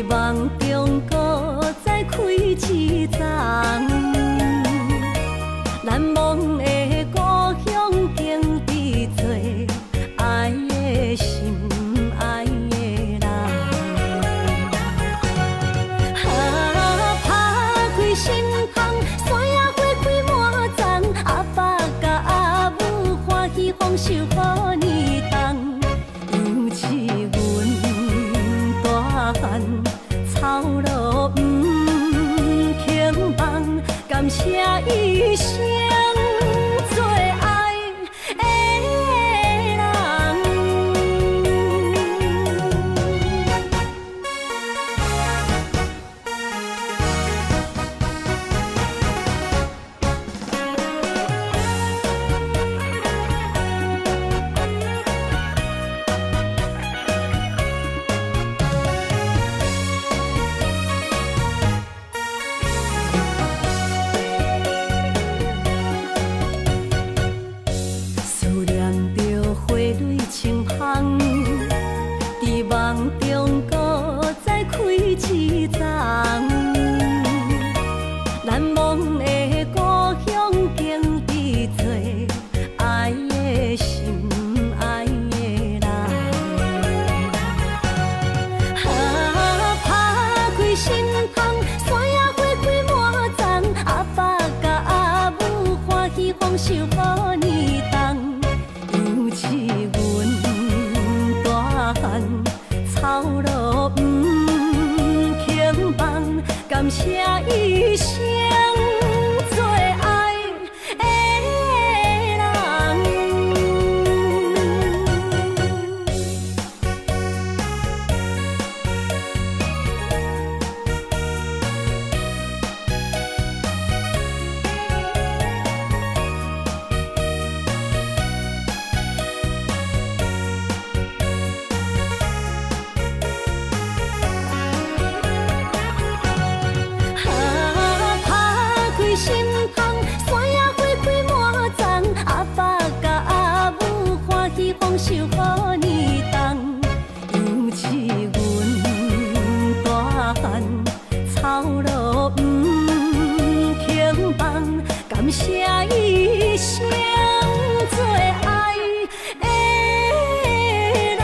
梦中搁再开一丛，难忘的故乡经历做爱的心爱的人。打开心窗，山野花开满丛，阿爸甲阿母欢喜丰收好年冬，尤是阮大汉草路不轻放，感谢一生做爱的人。思念着花蕊清香，伫梦中搁再开一丛，难忘的故乡经历做爱的心爱的人。打开心窗，山野花开满丛，阿爸甲阿母欢喜丰收好年冬，尤是阮大汉草路不轻放，感谢一生做爱的人。打开心窗，山野花开满丛，阿爸甲阿母欢喜丰收好年冬，尤是阮大汉草路不轻放，感谢一生做爱的人。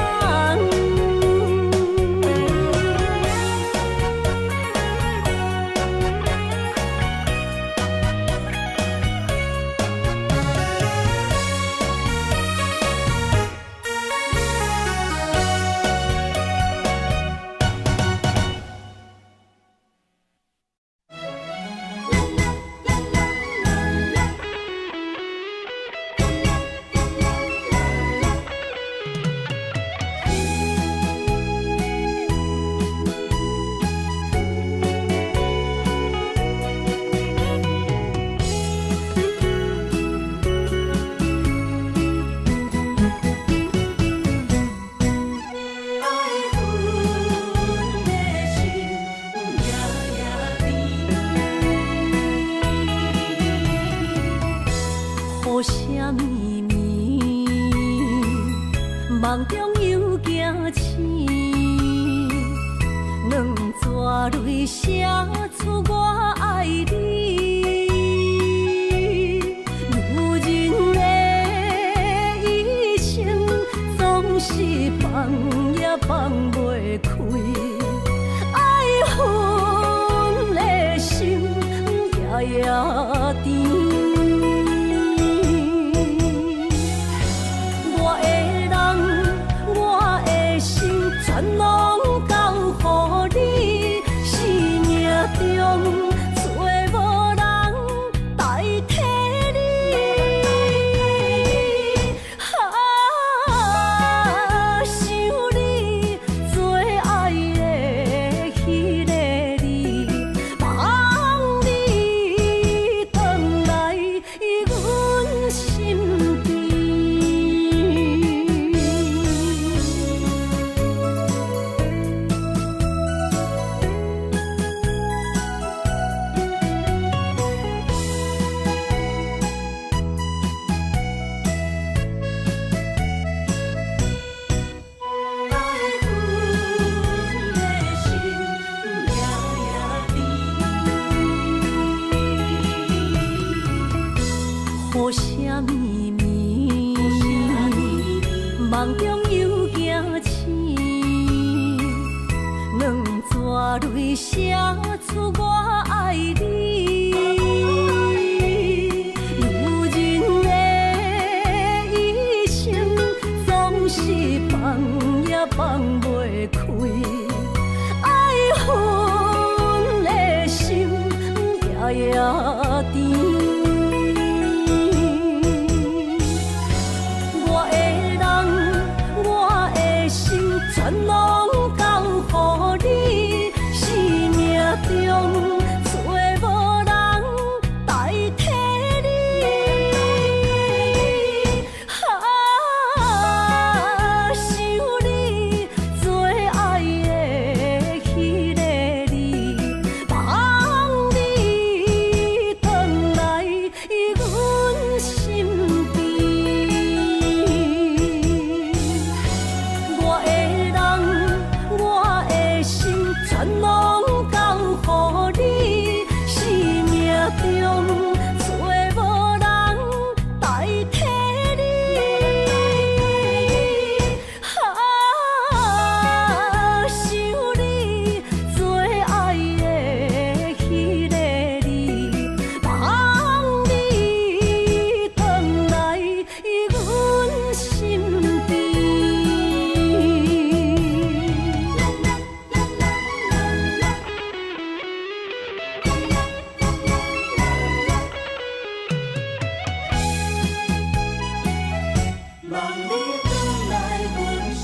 雨声绵绵，梦中又惊醒，两纸泪写出我爱你。女人的一生总是放也放袂开，爱恨的心夜夜甜。全拢交予你，生命中泪写出我爱你。女人的一生总是放也放袂开，爱恨的心夜夜甜。我的人，我的心，全拢交予你。生命中找无人代替你，想你做爱的迄个你，望你返来阮身边。我的人，我的心，全拢交予你。生命中找无人代替你，想你做爱的迄个你，望你返来阮身边。望你返来阮身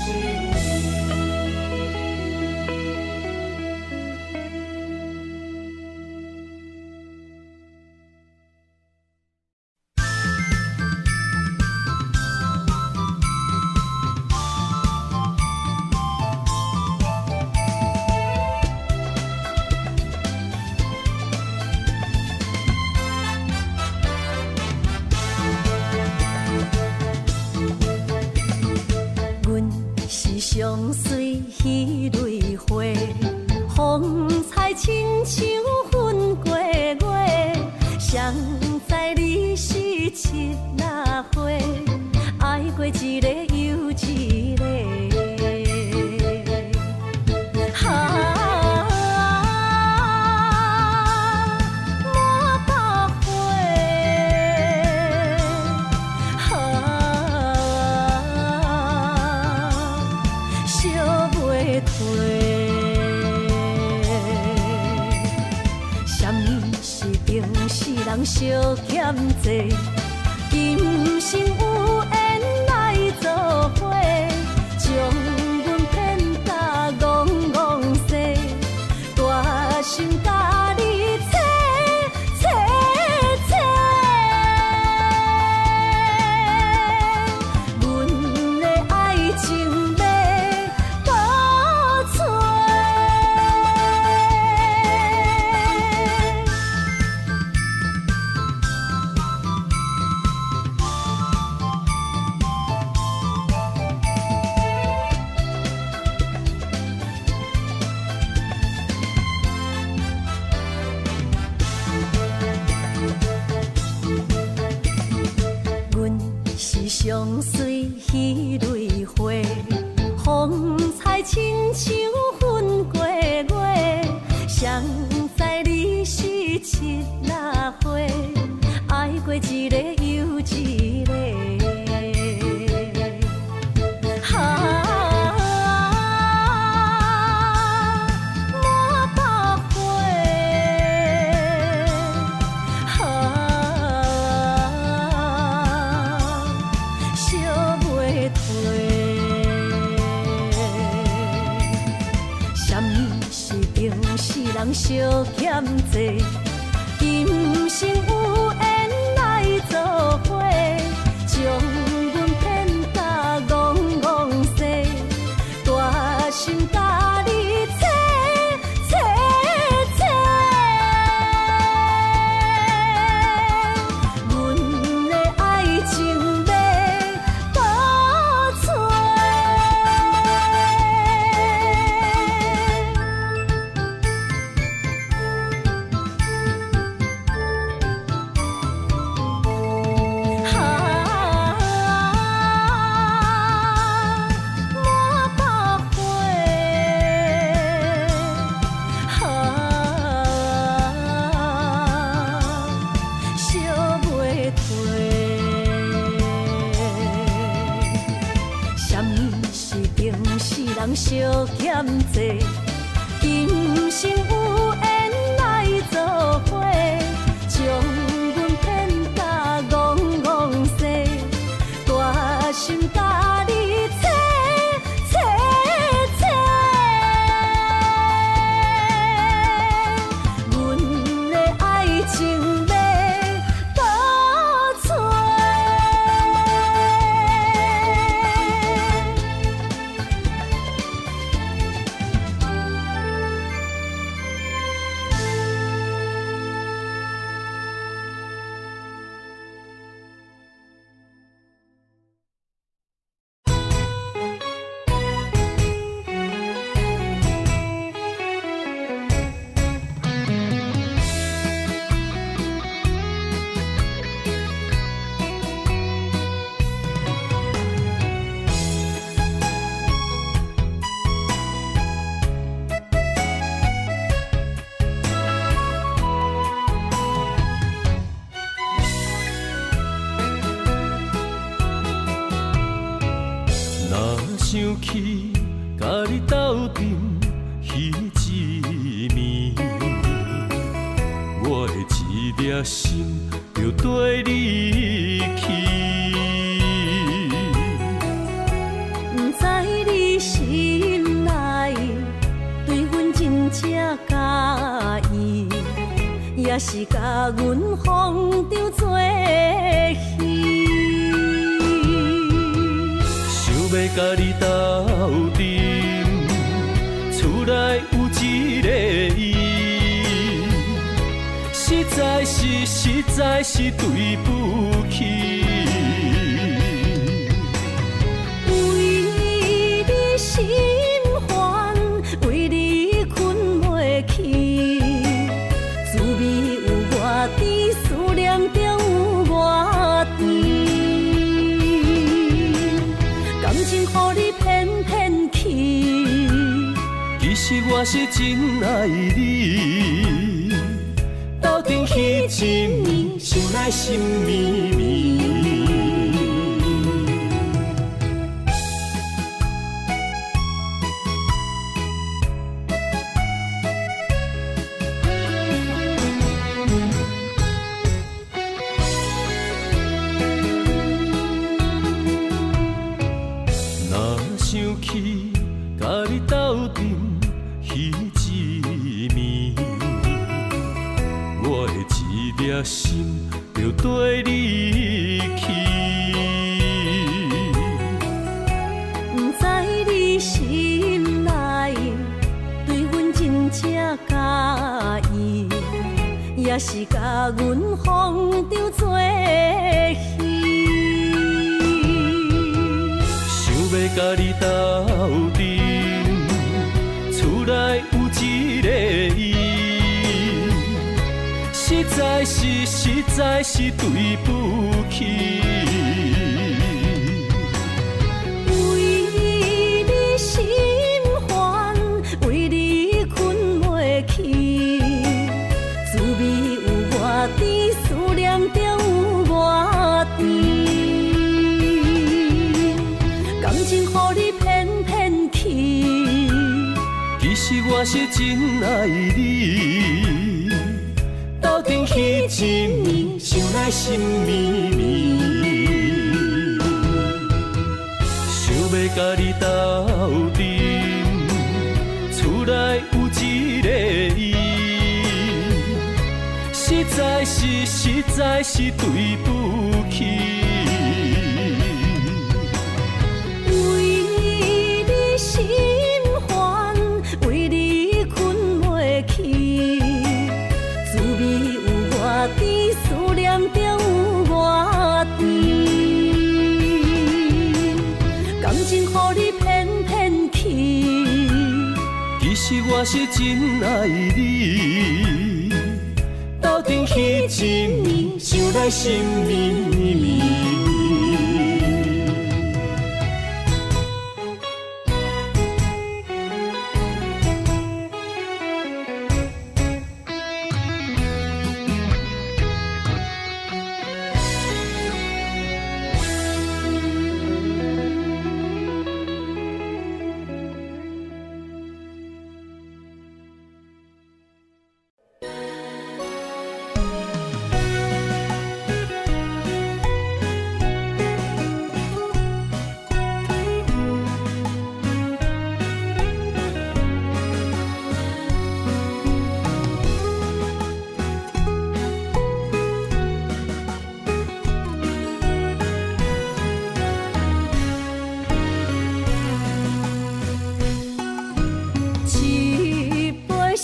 阮是上水迄蕊花，风采亲像粉过月，谁知你是七若花，爱过一个又一个。满百回，烧袂退。什么是平世人相欠债？今生有缘来做伙，将阮骗甲戆戆西，大心甲你切切切。阮的爱情要倒找。阮是上水迄蕊花，风采亲像粉过月，谁知你是七若花，爱过一个又一个。满百回，烧袂退。什么是平世人相欠债？今生有缘来做伙，将阮骗甲戆戆西，大心甲你切切切。阮的爱情要倒找。无欠债，今生有缘来做伙，将阮骗甲戆戆西，大心甲你找找找，阮的爱情要倒找。想起甲你斗阵彼一暝，我的一粒心就跟你去。不知你心内对阮真正介意，也是甲阮放着做戏。要甲你斗阵，厝内有一个伊，实在是对不起。为你心烦，为你困袂去，滋味有外甜，思念中有外甜。感情予你骗骗去，其实我是真爱你，斗阵彼一暝，想来心绵绵。想起甲你斗阵彼一暝，我的一粒心就跟你去。不知你心内对阮真正介意，也是甲阮放着做戏。要甲你斗阵，厝内有一个伊，实在是对不起。为你心烦，为你困袂去，滋味有外甜，思念中有外甜。感情予你骗骗去，其实我是真爱你，斗阵彼一暝，想来心绵绵。想要甲你斗阵，厝内有一个伊，实在是对不起。心烦，为你困袂去，滋味有外甜，思念中有外甜。感情予你骗骗去，其实我是真爱你，斗阵彼一暝，想来心绵绵。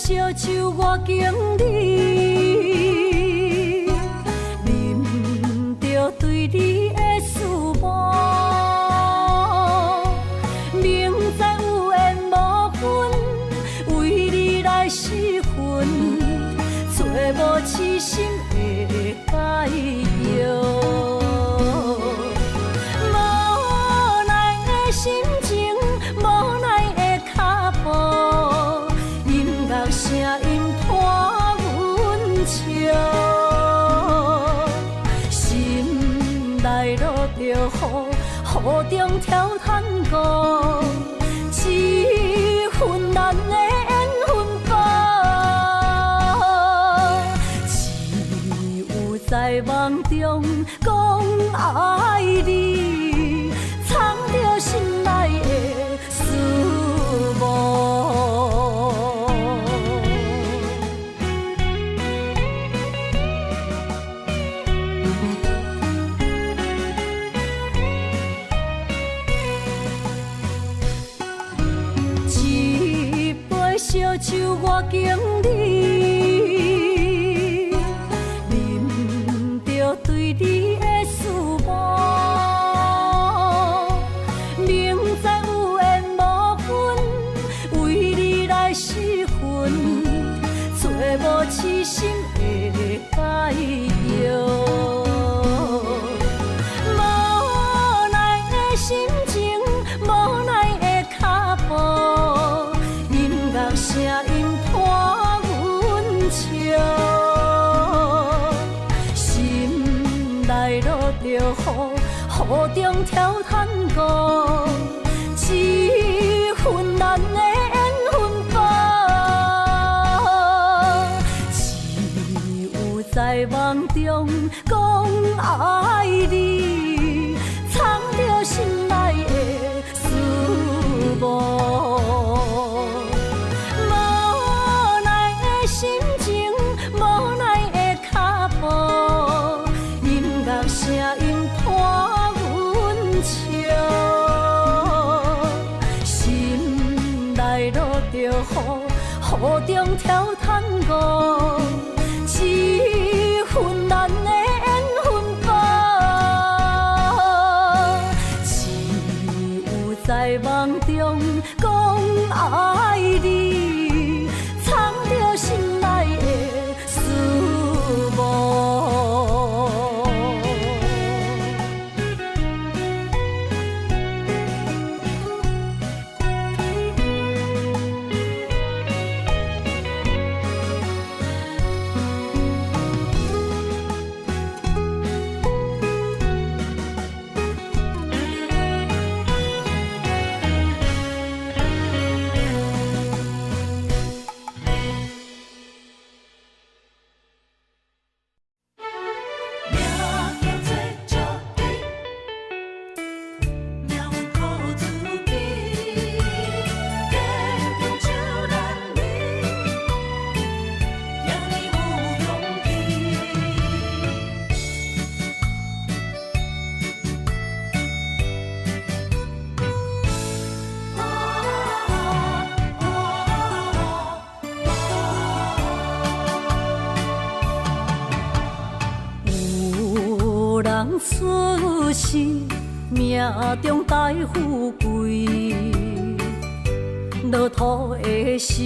烧酒我敬你，啉着对你的思慕，明知有缘无分，为你来失魂，找无痴心的解药。无奈的心情，无奈的脚步。声音拖阮笑，心内落着雨，雨中跳探戈，一份难的缘分薄，只有在梦中讲爱你，藏着心内的思慕。烧酒我敬你，啉着对你的思慕，明知有缘无分，为你来失魂，找无痴心的解药。无奈的心情，无奈的脚步。声音拖阮笑，心内落着雨，雨中跳探戈，一份难的缘分薄，只有在梦中讲爱你，藏着心内的思慕。声音拖阮笑，心内落着雨，雨中跳探戈，一份难的缘分薄，只有在梦中讲爱你，藏着心内的思慕。出世命中带富贵，落土的时，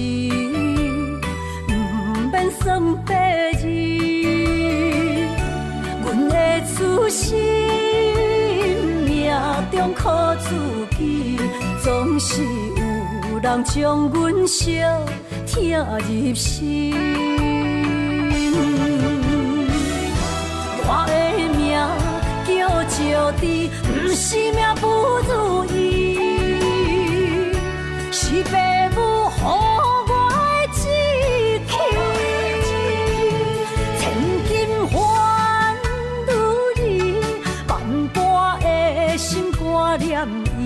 不免算白字。阮的出身命中靠自己，总是有人将阮惜听入心。我的命叫石地，不是命不如意，是父母予我的志气。千金换如意，万般的心挂念伊，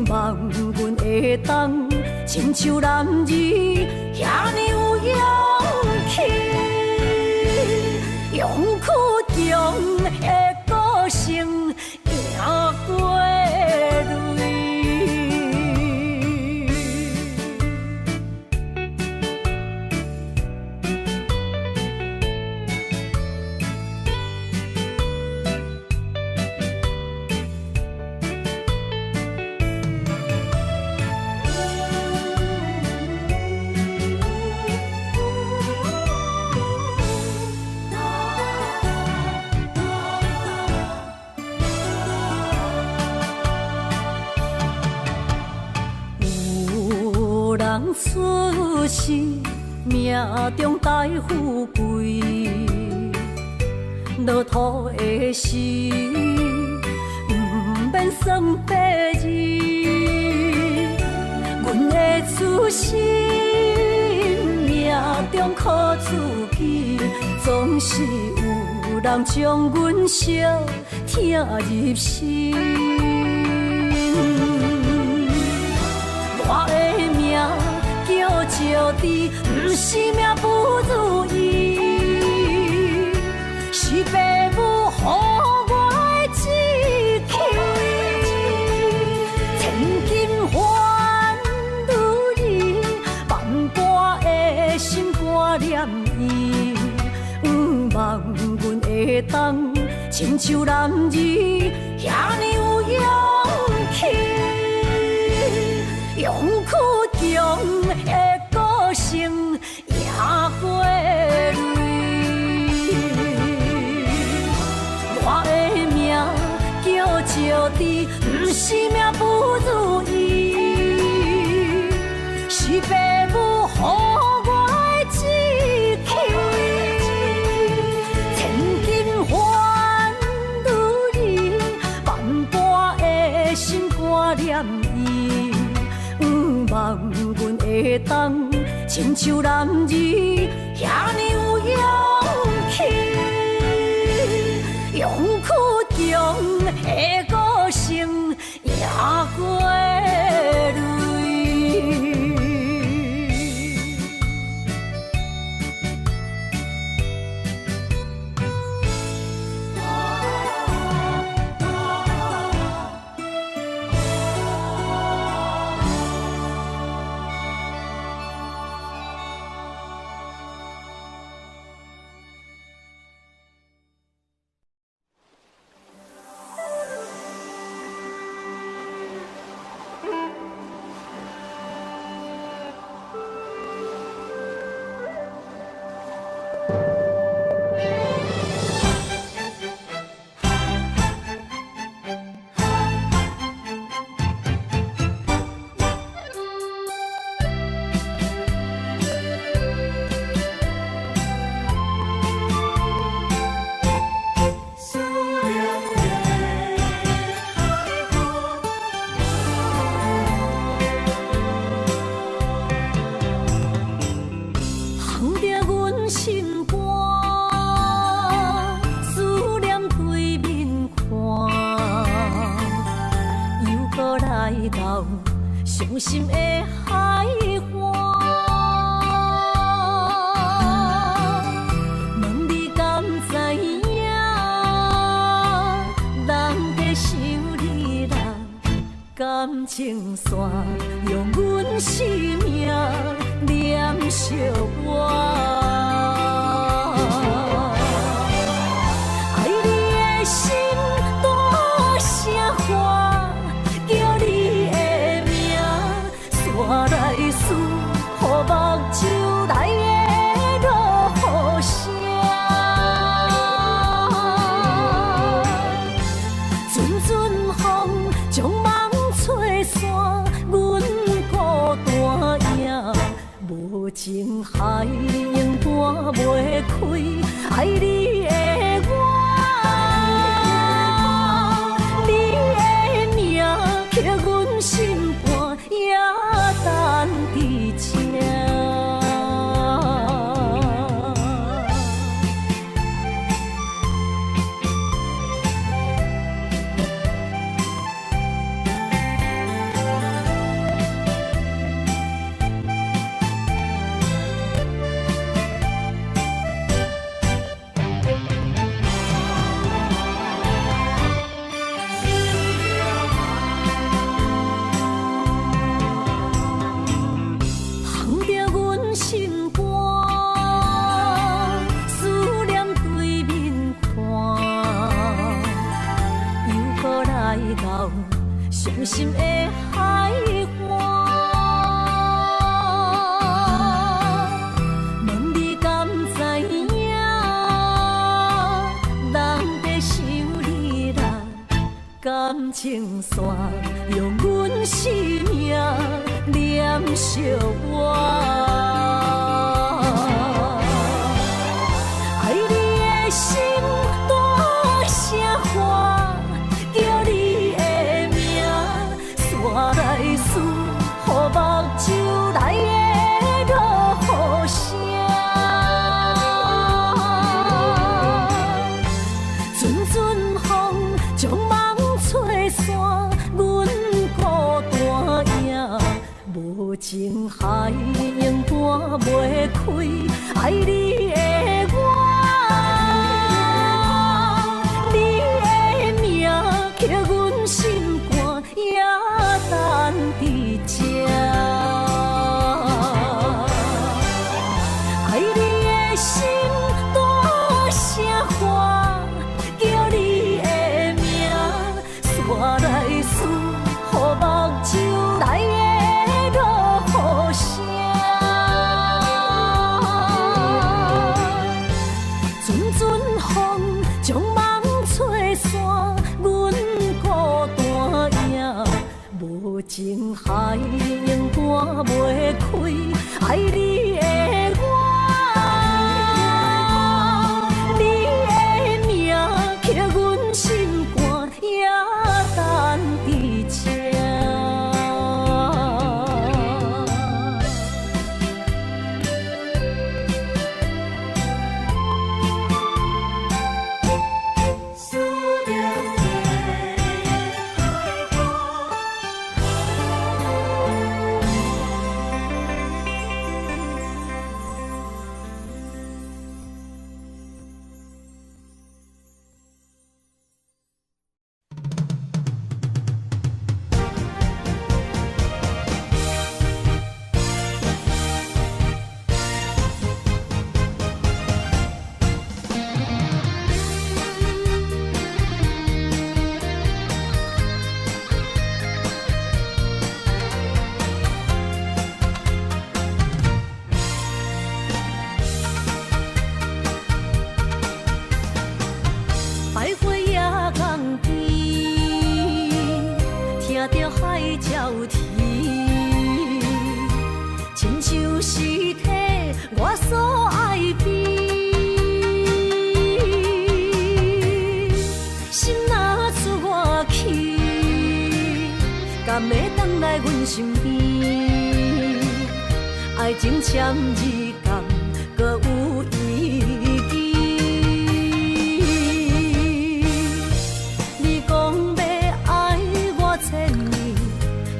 望阮会当亲像男儿遐尼有勇气。勇屈中的个性，赢过泪。命中带富贵，落土的时，不免算白字。阮的出身，命中靠自己，总是有人将阮惜疼入心。我的命叫石地，不是命不如意，是父母予我的志气。千金换如意，万般的心肝念伊，望阮会当亲像男儿遐尼有勇气。勇屈强的个性赢过泪，我的命叫石地，不是命不如意，是父母予我的志气。千金换如意，万般的心肝念伊。望阮会当亲像男儿遐尼有勇气，勇屈强的个性赢过泪。伤心的海岸，问你敢知影？人在想你人，感情线用阮生命念惜我。我来思，予目睭内的落雨声，阵阵风将梦吹散，阮孤单影，无情海涌半袂开，爱你的我。伤心的海岸，问你敢知影？人在想你人，感情线用阮生命念惜我。袂开，爱你的我，你的名刻阮心肝，也等伫这。爱你的心大声喊，叫你的名，煞来思，予目睭来的落雨声。阵阵风将梦吹散，阮孤单影，无情海永断袂开，爱你的我。百花夜港边，听着海鸟啼，亲像是体我所爱悲。心若出我去，敢会回来阮身边？爱情签字讲，搁有意义。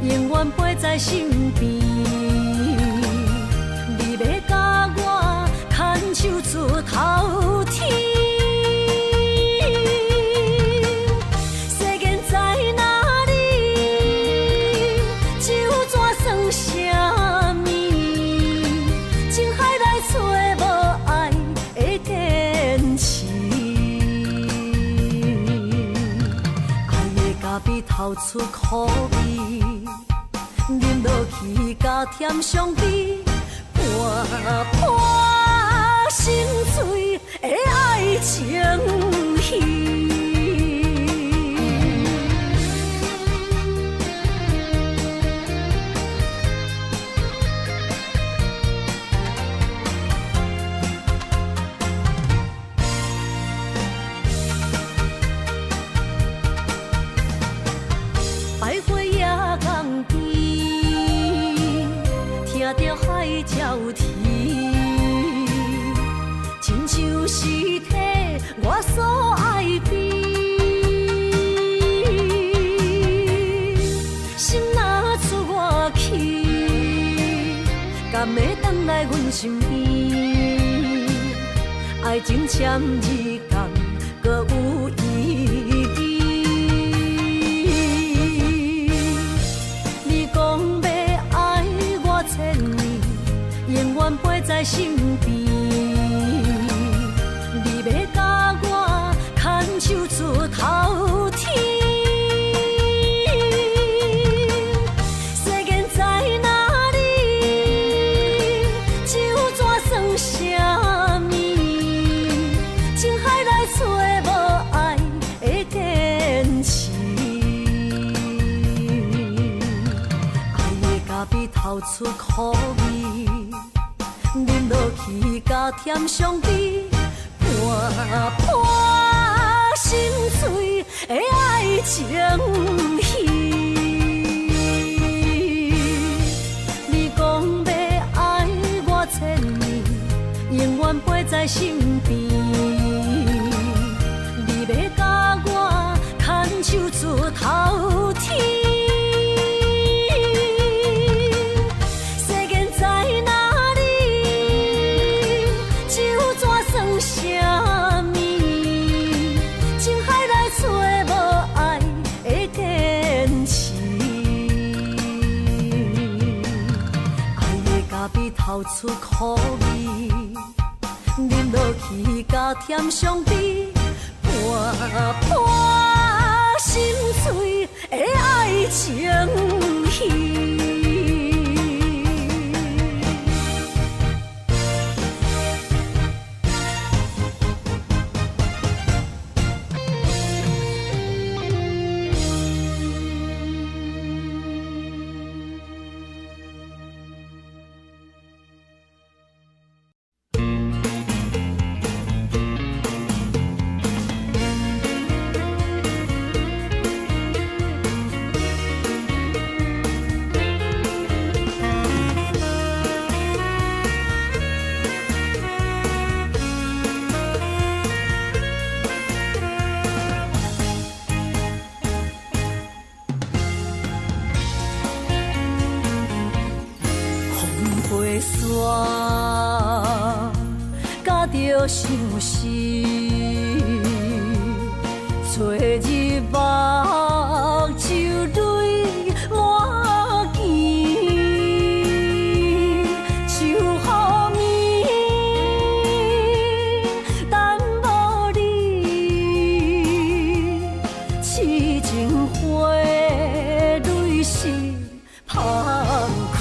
永远陪在身边，你要甲我牵手出头天。世间在哪里，就怎算什么？情海来找无爱的坚持，爱的咖啡透出苦味。饮落去，加添伤悲，伴伴心碎的爱情戏。百花夜港边。听着海鸟啼，亲像是体我所爱悲。心若出我去，敢会回来阮身边？爱情签字讲，搁有意义。你讲永远陪在身边，你要甲我牵手出头天。世间在哪里，就怎算什么？情海来找无爱的坚持，爱的咖啡透出苦味。饮落去，加添伤悲，伴伴心碎的爱情戏。你讲要爱我1000年，永远陪在身边。你要甲我牵手出头天。世间在哪里？流出苦味，饮落去加甜相比，伴伴心碎的爱情戏。甲着相思，找日目珠泪满肩，就予暝等无你，痴情花泪是芳开。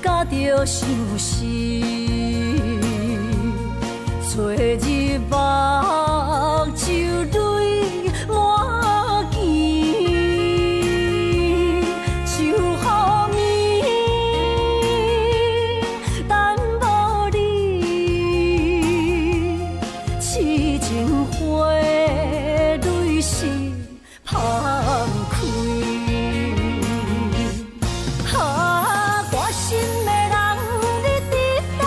甲着相思，找日目珠泪满肩，就予暝等无你，痴情花泪是芳开。我心的人，你伫倒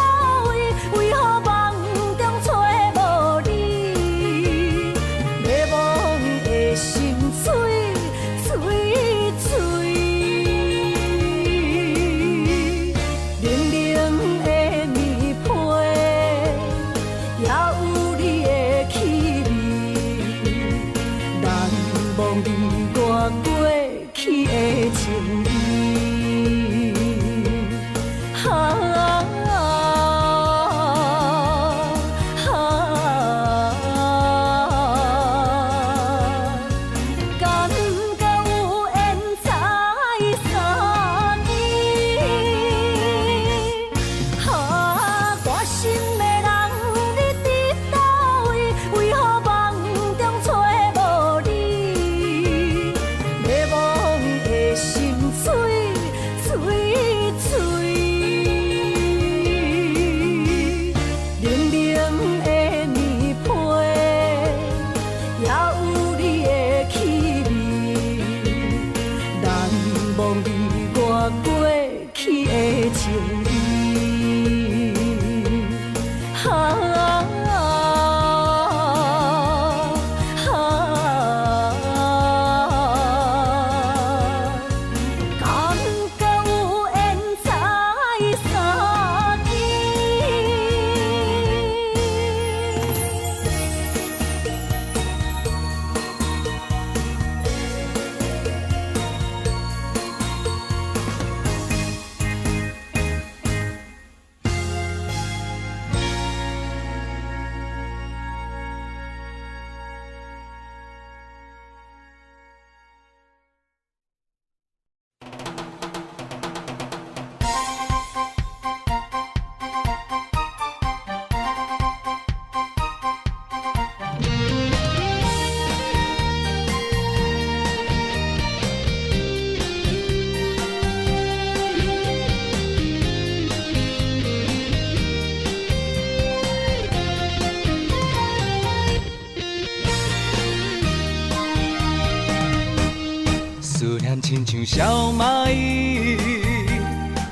亲像小蚂蚁，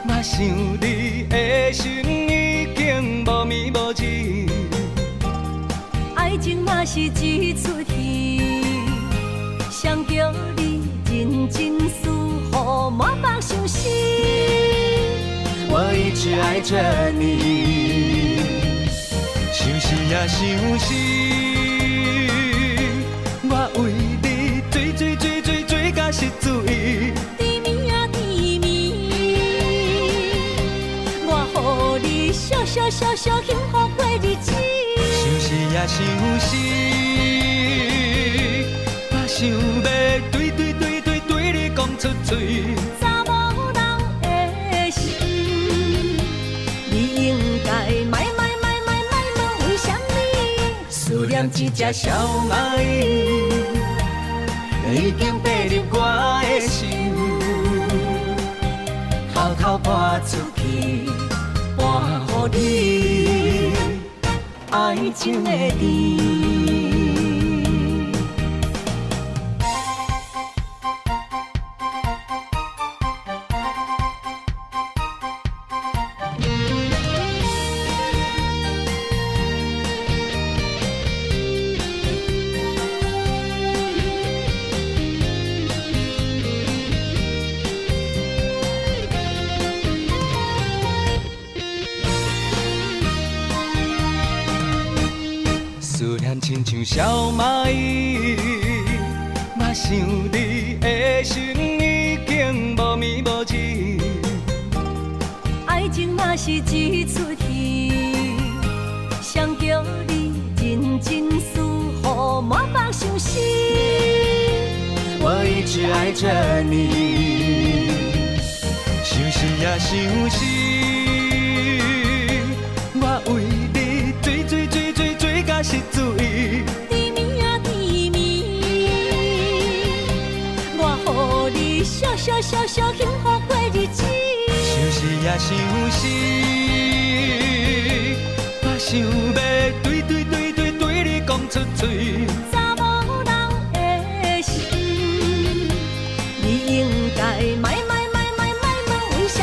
嘛想你的心已经无眠无志。爱情嘛是一出戏，谁叫你认真思乎满腹相思。我一直爱着你，想死也想死，我为你追到失醉。甜蜜啊甜蜜，我予你笑幸福过日子。想死也想死，我想要对你讲出嘴。查某人的心，你应该卖问为什么？思念一只小蚂蚁，已经爬入我的心，偷偷搬出去，搬予你爱情的甜。思念亲像小蚂蚁，嘛想你的心已经无眠无志。爱情嘛是一出戏，谁叫你认真思乎满腹相思。我一直爱着你，想死也想死，我为你追到失醉。甜蜜啊甜蜜，我予你笑幸福过日子。想死也想死，我想要对你讲出嘴。查某人的心，你应该卖问为什么？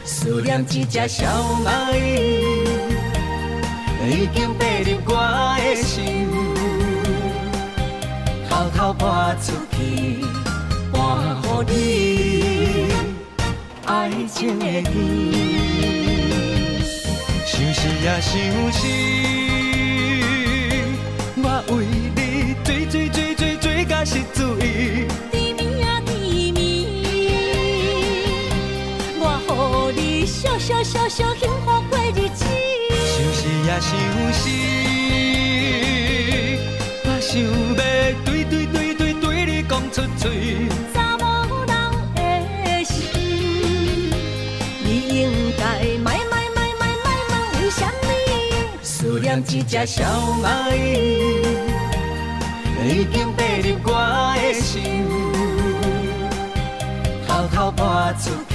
思念一只小蚂蚁，已经爬入我的心，偷偷搬出去，搬予你爱情的甜。想死也想死，我为你追到失醉。甜蜜啊甜蜜，我予你笑幸福过日子。想死也想死，我想要对你讲出嘴。查某人的心，你应该卖问为什么？思念一只小蚂蚁，已经爬入我的心，偷偷搬出去，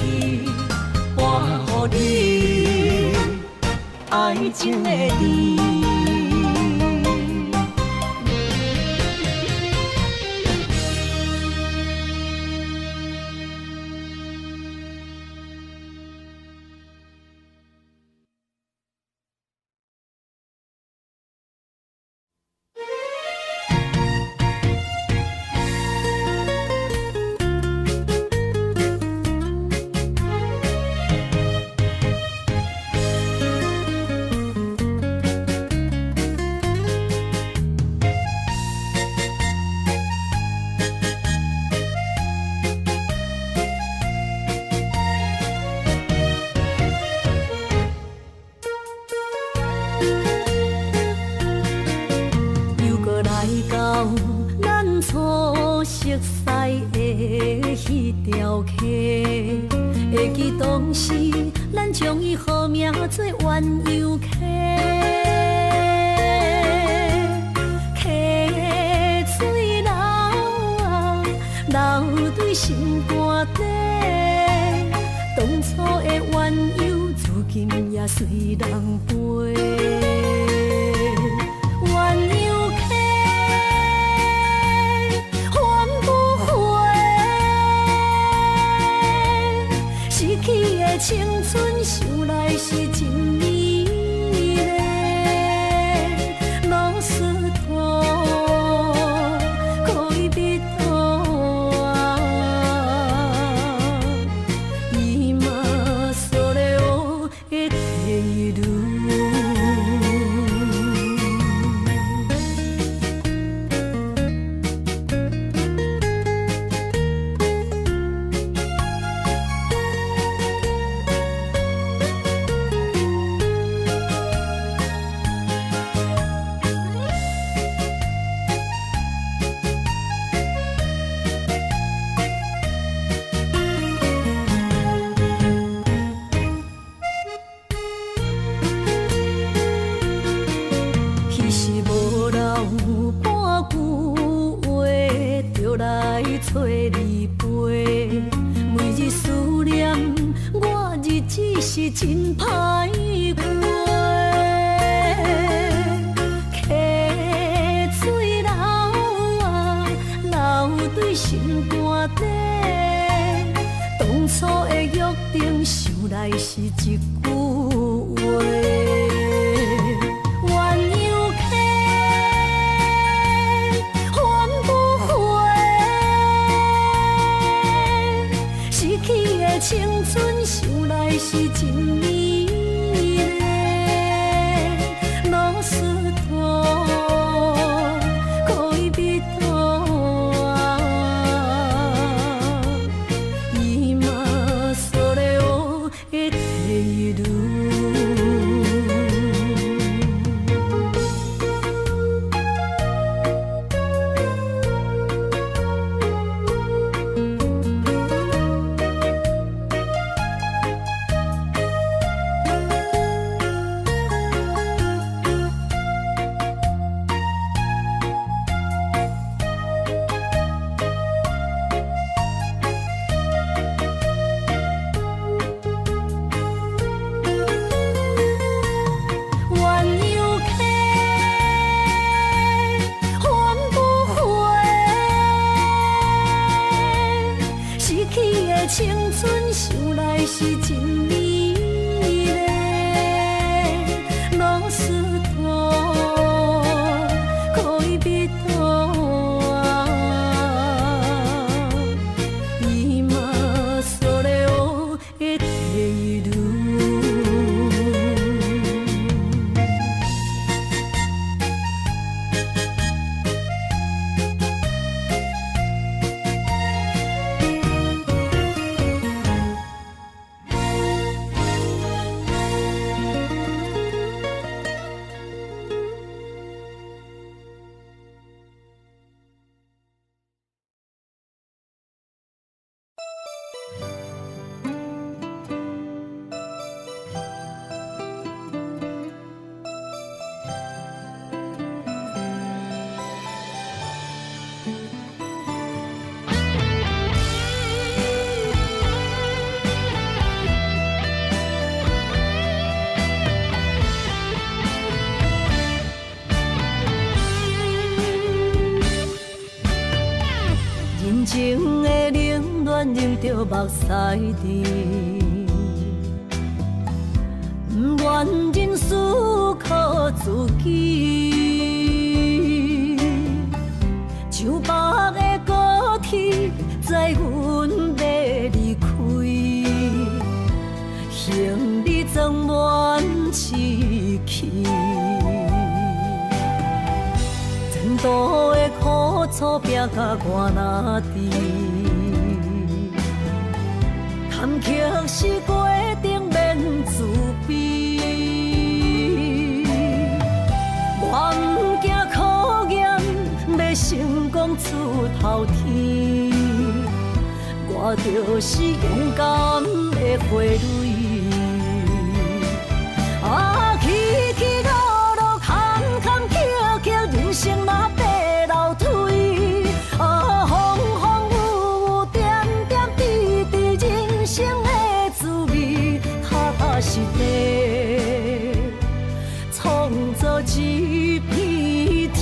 搬予你爱情的甜。会记当时，咱将伊号名做鸳鸯溪，溪水流啊，流对心肝底。当初的鸳鸯，如今也随人飞。鸳鸯溪，翻不回。找你陪，每日思念，我日子是真歹过。溪水流啊，流对心肝底。当初的约定，想来是一句话。青春想来是真美丽，老师托恋人啊，伊嘛それを得ている。青春想来是真美丽，老师托恋人啊，伊嘛それを得ている。人情的冷暖，忍着目屎滴，不愿认输，靠自己。像北的高铁，载阮要离开，行李装满市区。前途的苦楚，拼甲我哪知？谈曲是过程免自卑，我不惊考验，要成功出头天。我就是勇敢的花蕊，起起落落，坎坎坷坷，人生嘛爬楼梯。风风雨雨，点点滴滴，人生的滋味，踏踏实地，创造一片天。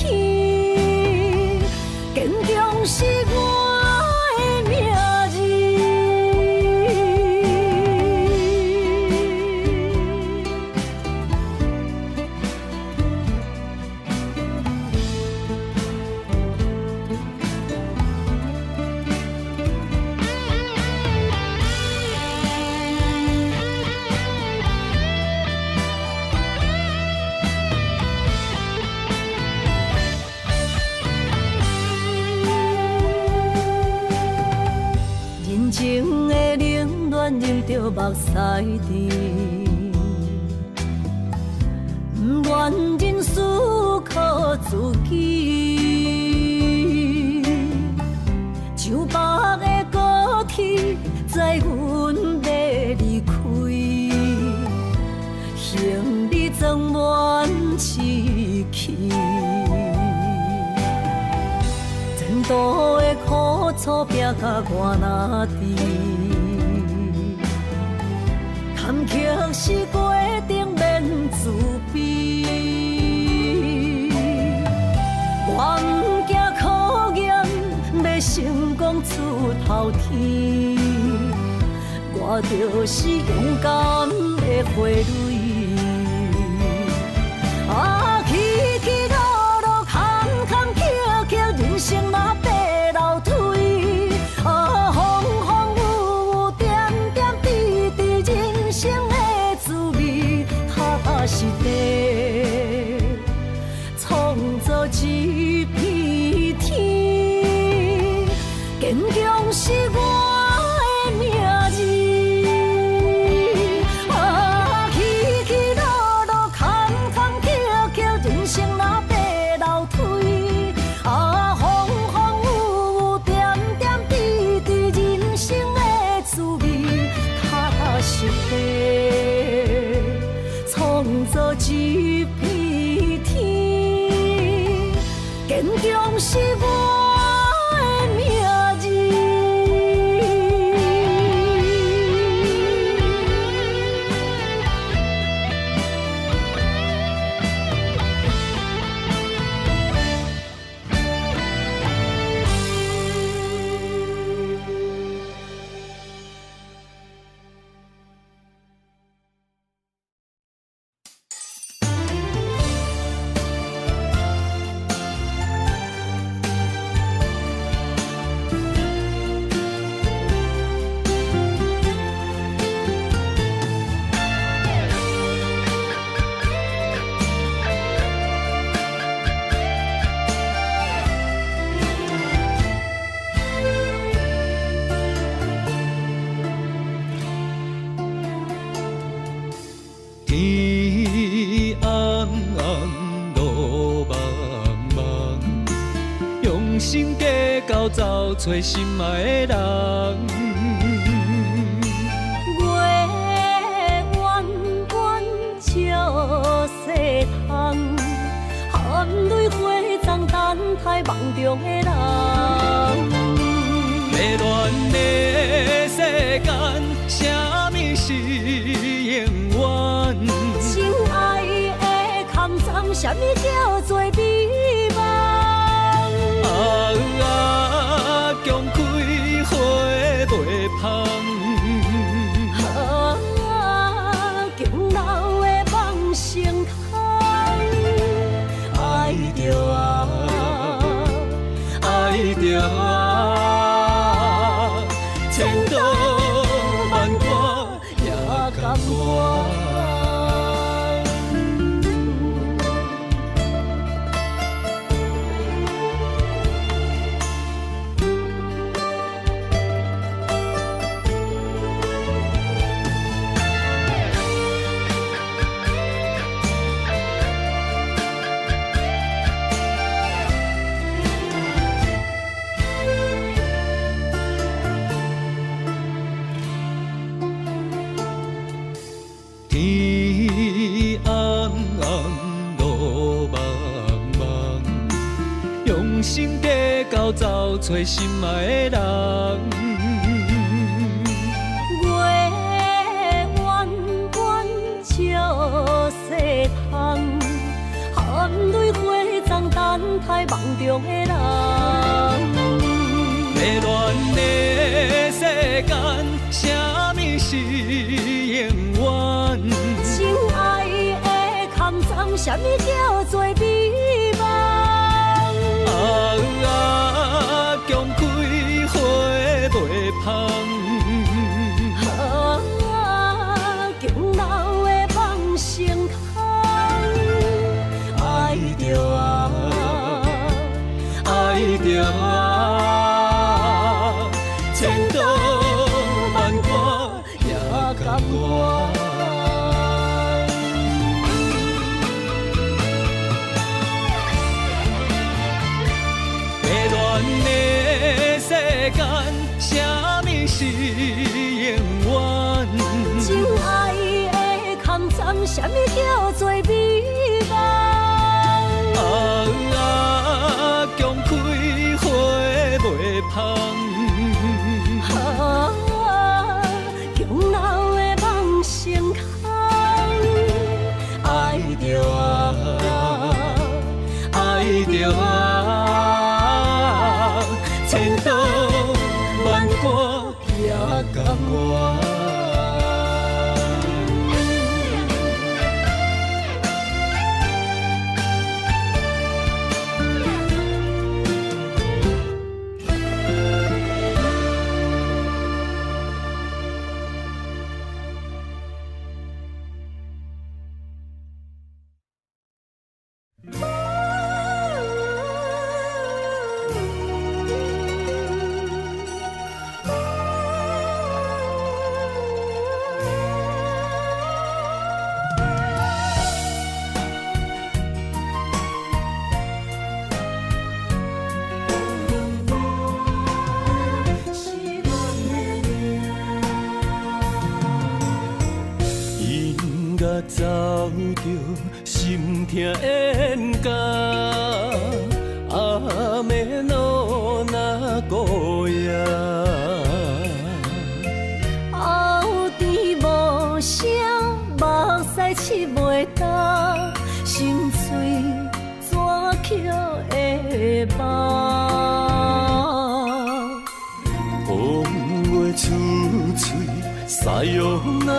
坚强是我的名字。人情的冷暖，忍着目屎滴，不愿认输，靠自己。像北的高铁，载阮要离开，行李装满市区。前前途的苦楚拼甲我哪知？坎坷是过程免自卑，我不惊考验，要成功出头天。我就是勇敢的花蕊。起起落落，坎坎坷坷，人生若爬楼梯。风风雨雨，点点滴滴，人生的滋味，踏实地创造一片天。坚强是我的名字。创造一片天，坚强是我的名字。天红红，路茫茫，用心计较找找心爱的人。月圆圆照西窗，含泪花丛等待梦中的人。迷乱的世间，什么是永远？心爱的坎藏，什么叫做美梦？强开花袂芳。强留的梦成空。爱着爱着千刀万剐也甘愿。天红红，路茫茫，用心计较找找心爱的人。月圆圆照西窗，含泪花丛等待梦中的人。迷乱的世间，什么是永远？心爱的坎藏，什么叫做美梦？强开花袂芳。强留的梦成空。爱着爱着千刀万剐也甘愿。迷乱的世间，什么是永远？心爱的坎藏，什么叫做美梦？强开花甲我。走着心痛冤家，暗暝路若孤夜，后甜无声，目屎拭袂干，心碎怎捡会饱？风话出嘴，塞哟那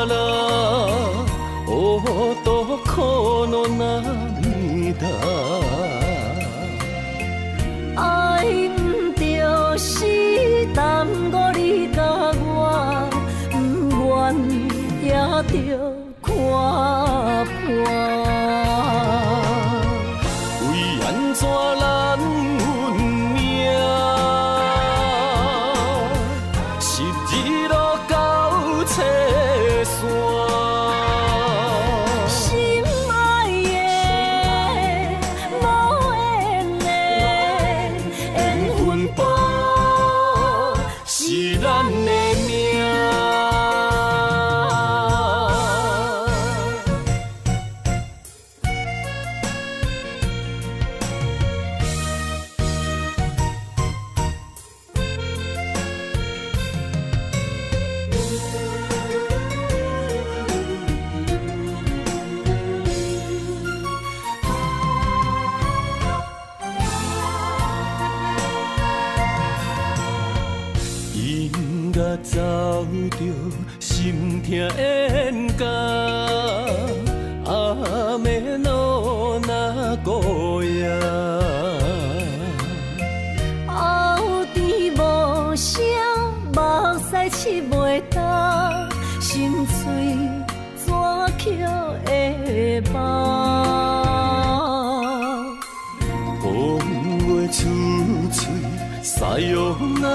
拉。多苦恼那么大，爱不着是耽误你甲我，不愿也着看破。为安怎咱运命，十字路到车线。走着心痛冤家，暗暝路若孤夜，后甜无声，目屎拭袂干，心碎怎捡会饱？风话出嘴，塞哟那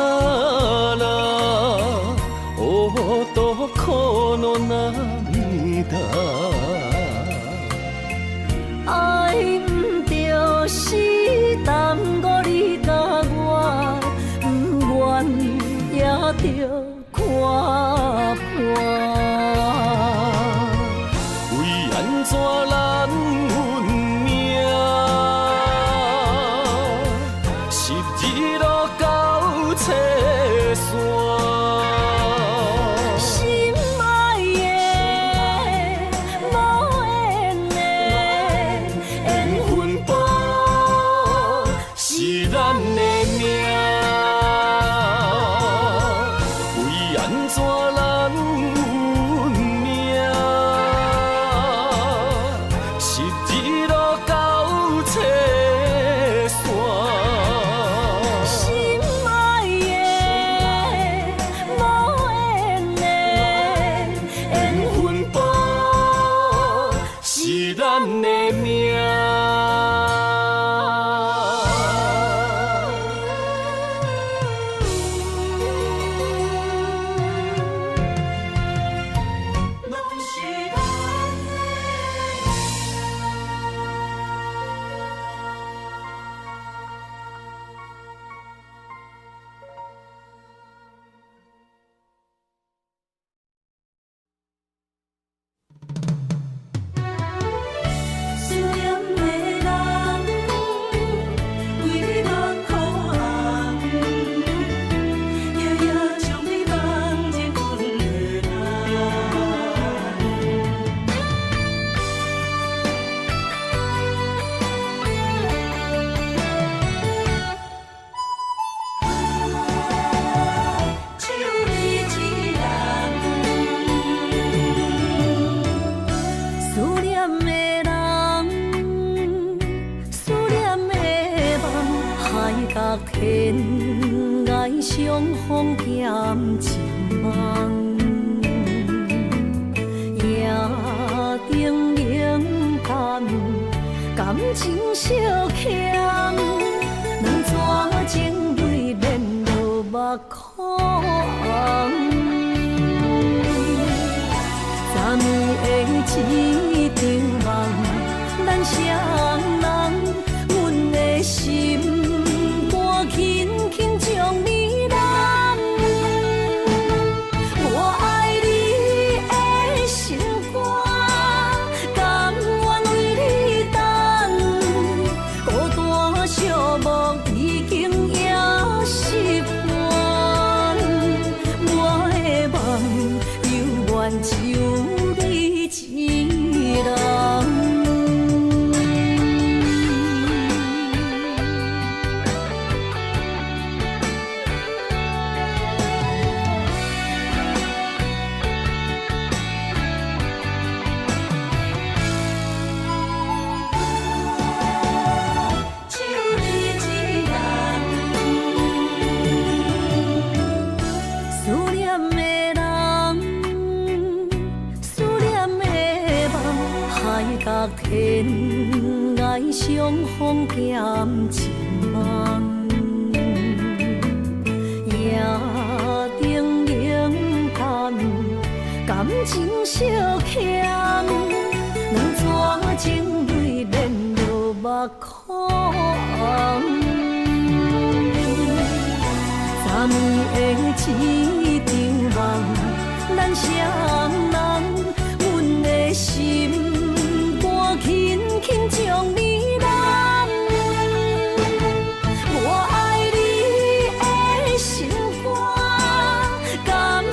拉。多苦恼那么大，爱不着是耽误你甲我，不愿也着看破。为安怎咱运命，十字路到车线。天涯相逢减情梦，夜灯冷淡，感情小欠，两撮情泪免落目眶。昨暝的一场梦，咱双人，阮的心肝轻轻将你揽。我爱你的心肝，甘愿为你等，孤单寂寞已经也习惯。我的梦犹原只有你一人。天涯相逢减情梦，夜灯冷淡，感情小欠，两撮情泪免落目眶。昨暝的一场梦，咱双人，阮的心。轻轻将你揽，我爱你的心肝，甘愿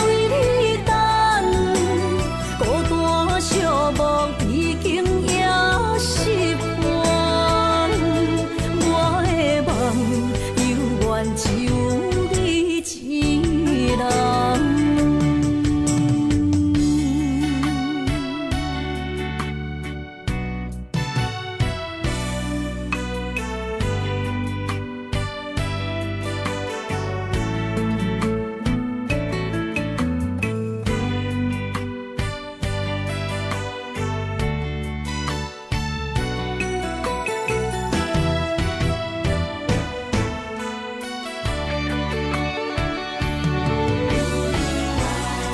为你等，孤单寂寞已经也习惯。我的梦犹原只有你一人。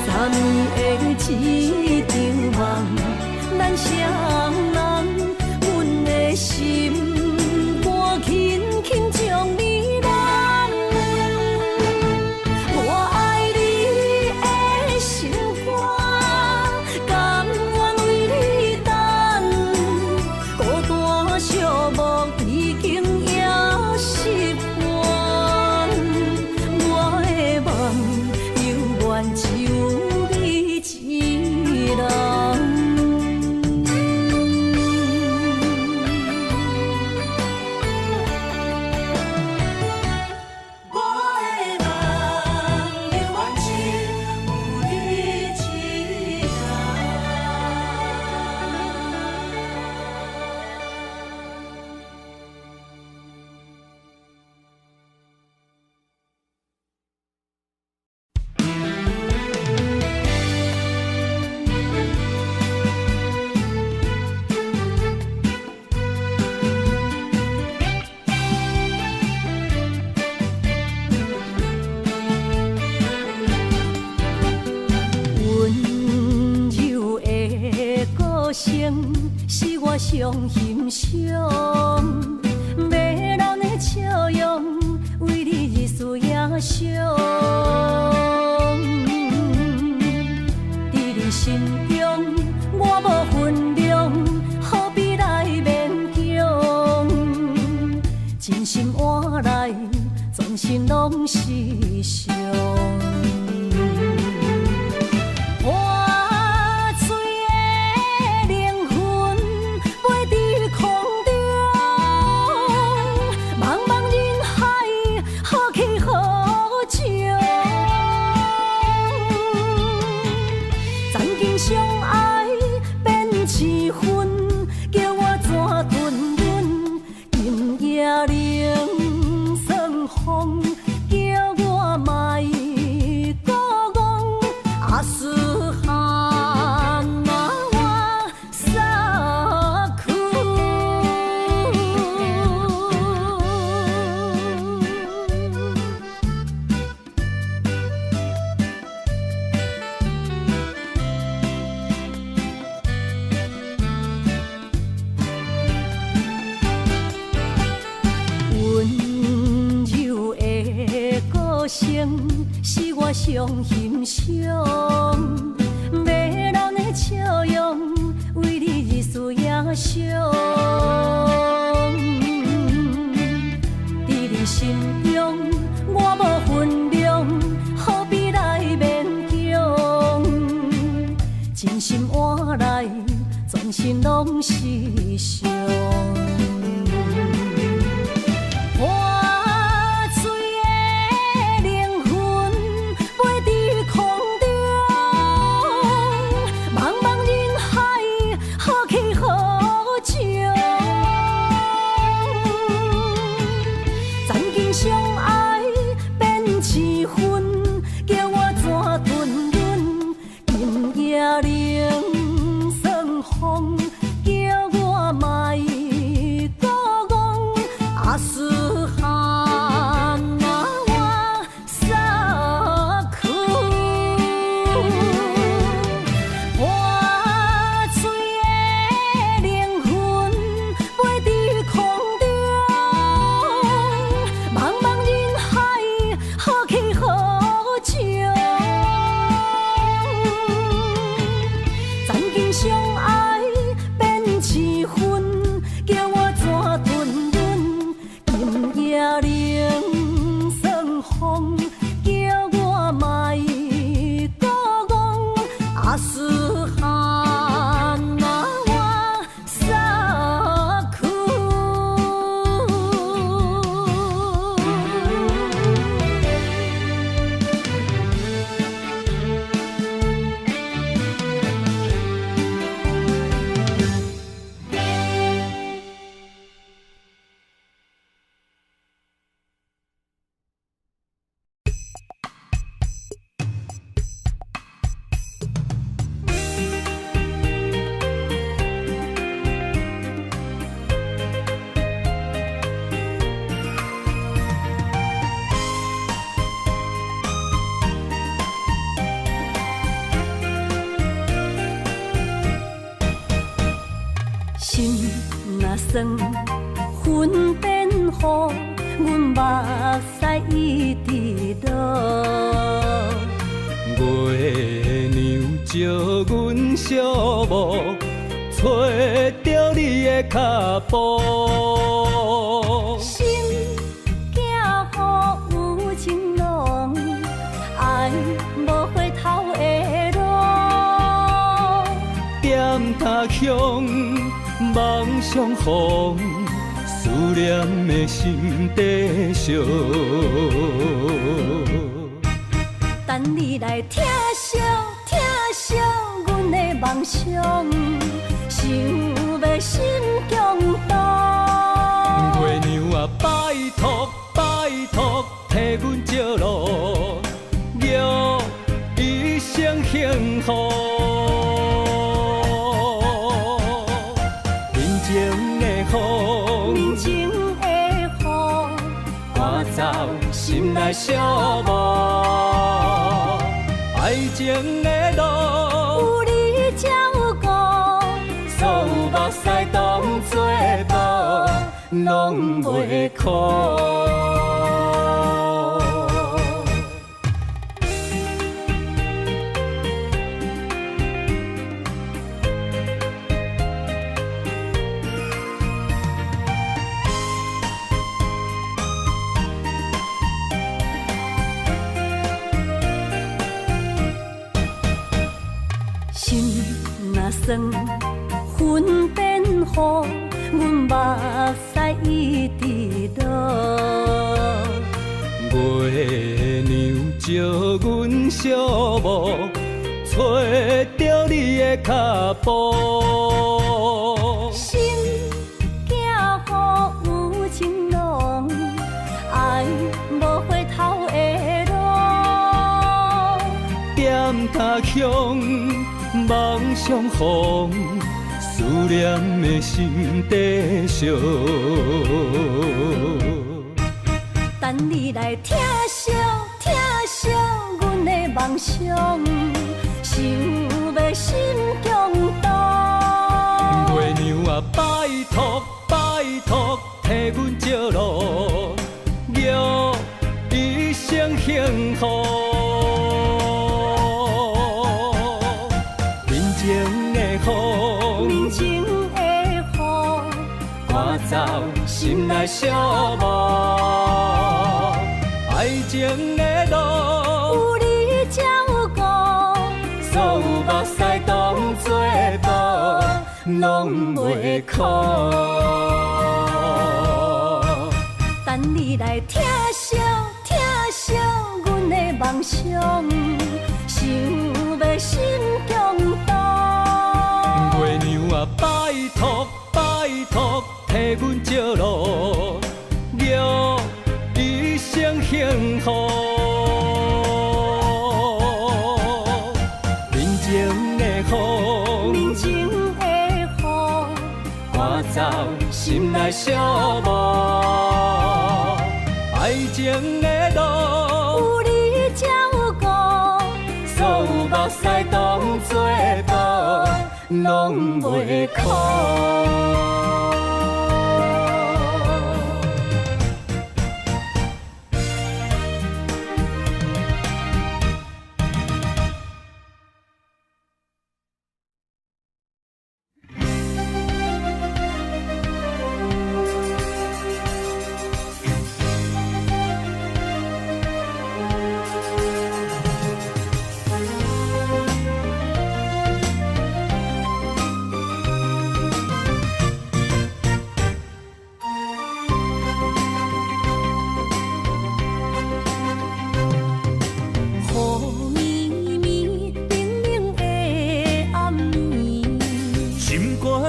昨暝的一场梦，咱双人，阮的心肝轻轻将你揽。我爱你的心肝，甘愿为你等，孤单寂寞已经也习惯。我的梦犹原只有一人。是我上欣赏，迷人的笑容，为你日思夜想。伫你心中，我无分量，何必来勉强？真心换来，全心拢是伤。冷霜雨，风，叫我莫孤戆。阿斯哈那我萨库。温柔的歌声是我上欣赏，迷人的笑容为你日思夜想，伫你心中我无分量，何必来勉强？真心换来全心拢是伤。破碎的灵魂飞伫空中，茫茫人海，何去何从？曾经相爱变痴魂，叫我怎吞忍？今夜冷霜风，叫我莫孤戆。阿斯哈那我萨库，破碎的灵魂飞伫空中，茫茫人海，何去何从？曾经相爱变痴魂，叫我怎吞忍？今夜冷霜风，叫我莫孤戆。阿斯哈那我萨库。心若酸，云变雨，阮目屎一直落。月娘照阮寂寞，找着你的脚步。心行雨有情浓，爱无回头的路。点他乡，梦相逢，思念的心底烧。等你来疼惜疼惜阮的梦想，想要心强大。月娘啊，拜托拜托，替阮照路，祝一生幸福。人情的雨，人情的雨，赶走心内寂寞。爱情的路，有你才有我，所有目屎当作无，拢袂苦。心若酸，云变雨，阮目屎一直落。月娘照阮寂寞，找着你的脚步。心行雨有情浓，爱无他乡，梦相逢，思念的心底烧。等你来疼惜，疼惜阮的梦想，想要心强大。月娘啊，拜托拜托，替阮照路，祝一生幸福。人情的风，人情的雨，赶走心内寂寞。爱情的路，有你才有我，所有目屎当作布，拢袂苦。等你来疼惜，疼惜阮的梦想，想要心强大。月娘啊，拜托拜托，替阮照路，祝一生幸福。人情的风，人情的雨，赶走心内寂寞。爱情的路，有你才有我，所有目屎当作布，拢袂苦。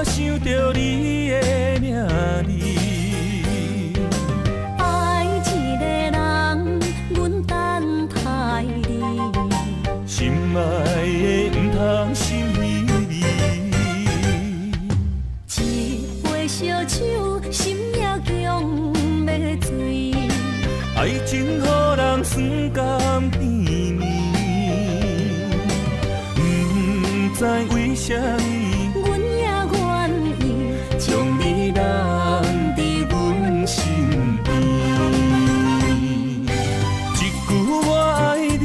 想着你的名字，爱一个人，阮等待你，心爱的不通心离离。一杯烧酒，心也强要醉。爱情予人酸甘甜蜜，不知为什么，阮也愿意将你揽伫阮身边。一句我爱你，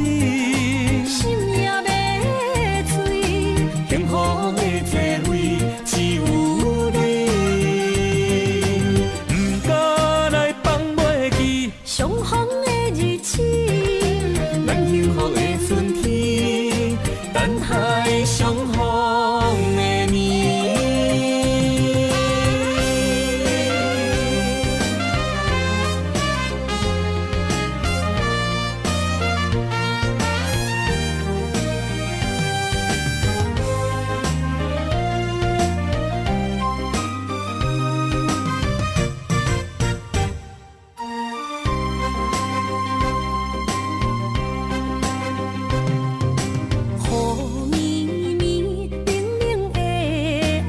心也要醉。幸福的座位只有你，不敢来放袂记相逢的日子，咱幸福的春天，等待相逢的年。雨绵绵，冷冷的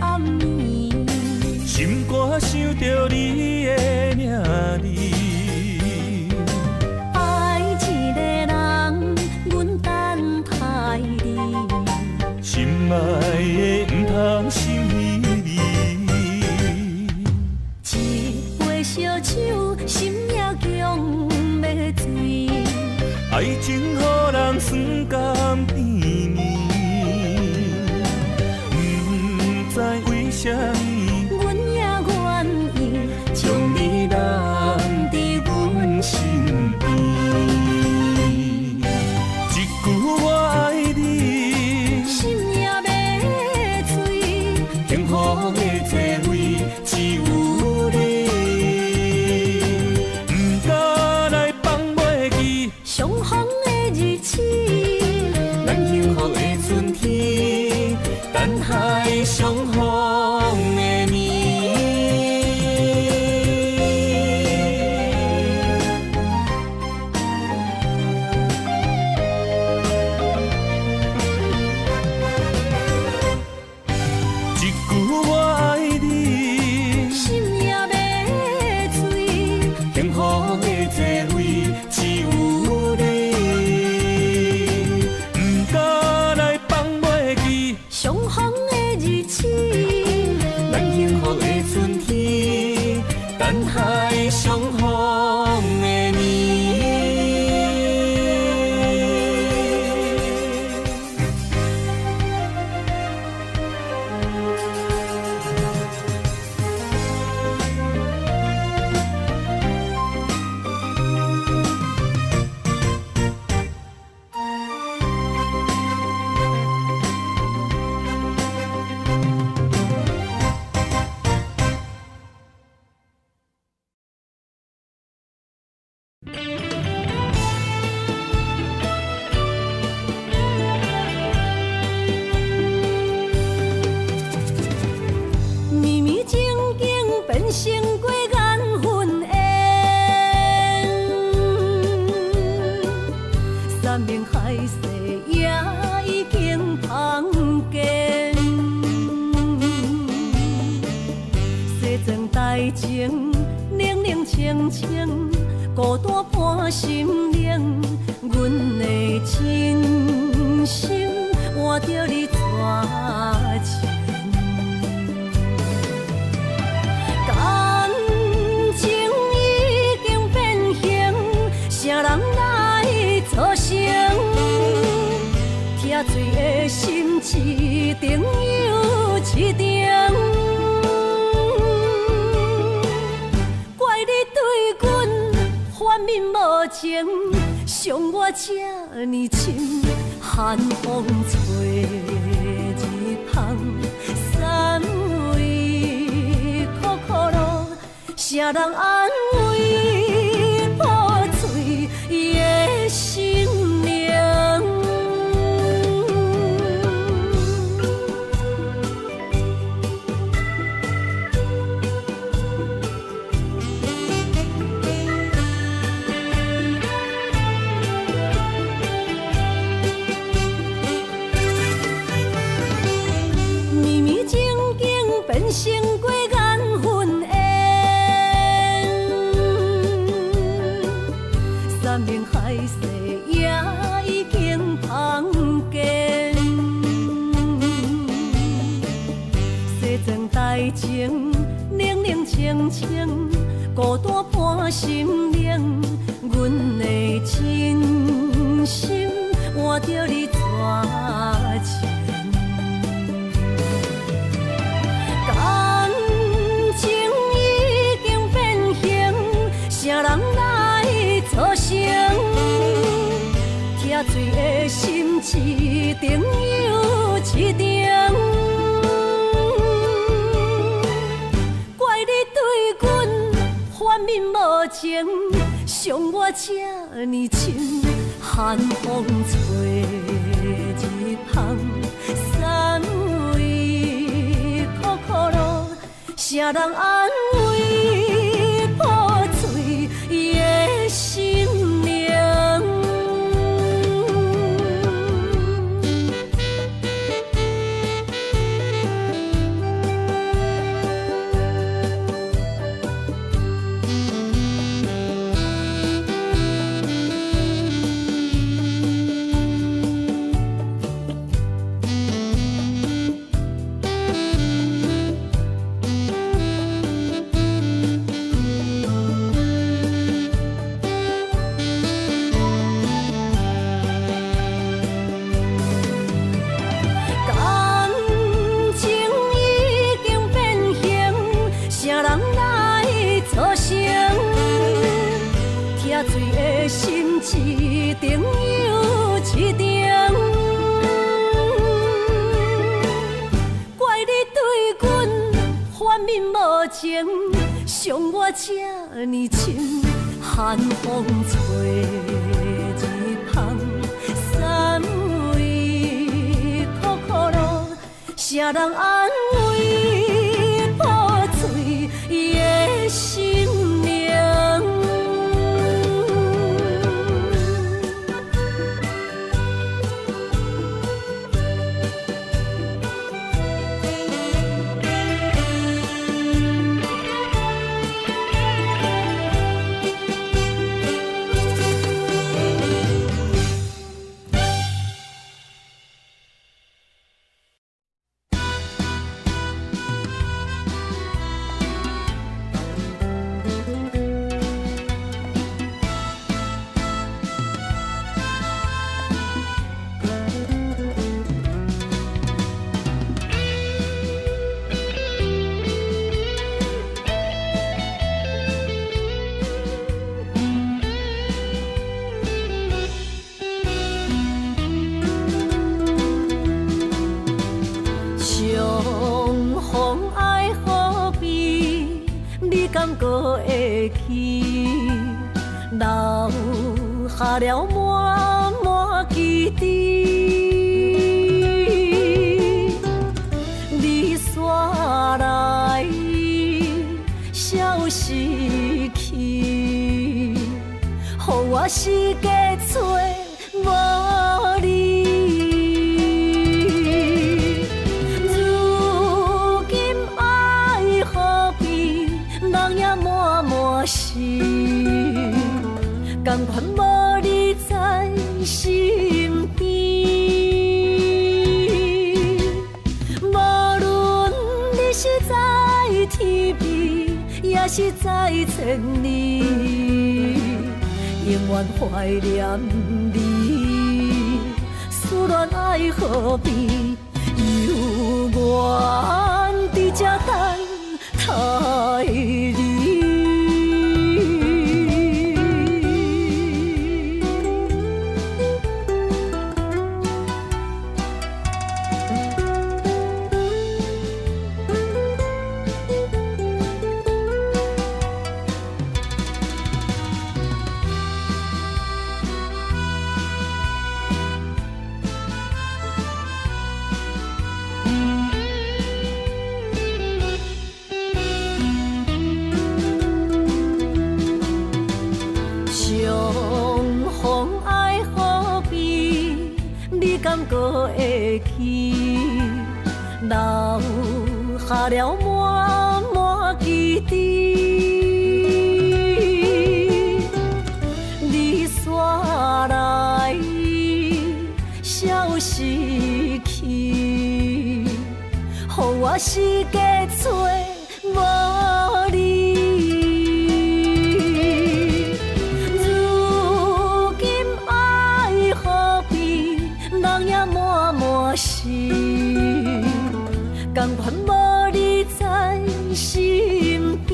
暗暝，心肝想着你的名字，爱一个人，阮等待你。心爱的不通心离离。一杯烧酒，心也强要醉。爱情予人酸甘甜蜜，不知为什么，阮也愿意将你揽伫阮身边。一句我爱你，心也要醉。幸福的座位只有你，不敢来放袂记相逢的日子，咱幸福的春天，等待相逢海誓也已经芳见。西装台前，冷冷清清，孤单伴心灵。阮的真心换着你纸钱。感情已经变形，啥人来作成？疼水的心一定又一定。怪你对阮反面无情，伤我这呢深，寒风吹日芳，三位苦苦路，啥人安慰破碎的心灵？绵绵静静变成过缘分缘，山盟海誓也已经芳见。西装台前，冷冷清清，孤单伴心灵。阮的真心换着你纸钱。感情已经变形，啥人来作成？疼水的心一定又一定。怪你对阮反面无情，伤我这呢深，寒风吹日芳，三位苦苦路，啥人安慰破碎的心灵？感情已经变形，啥人来作成？疼水的心一定又一定。怪你对阮反面无情，伤我这呢深，寒风吹日芳，三位苦苦路，啥人安慰破碎的心灵？相逢爱何必？你敢搁会去？留下了满满记忆。你煞来消失去，予我四界找无。身边。无论你是在天边，也是在千里，永远怀念你。思恋爱何必？犹原伫这等待你。感觉会起，留下了满满记忆。你煞来，消失去，予我世界找无你。甘愿无你在身边，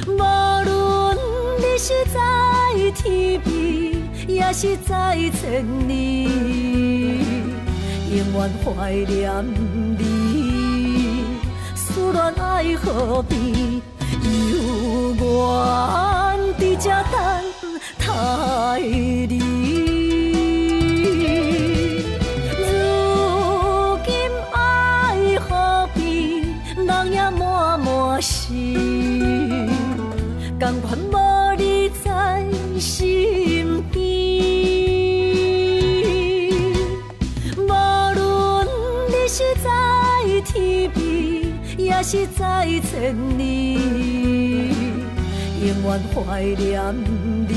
无论你是在天边，也是在千里，永远怀念你。思恋爱何必？犹原伫这等待你。心，甘愿无你在身边，无论你是在天边，也是在千里，永远怀念你。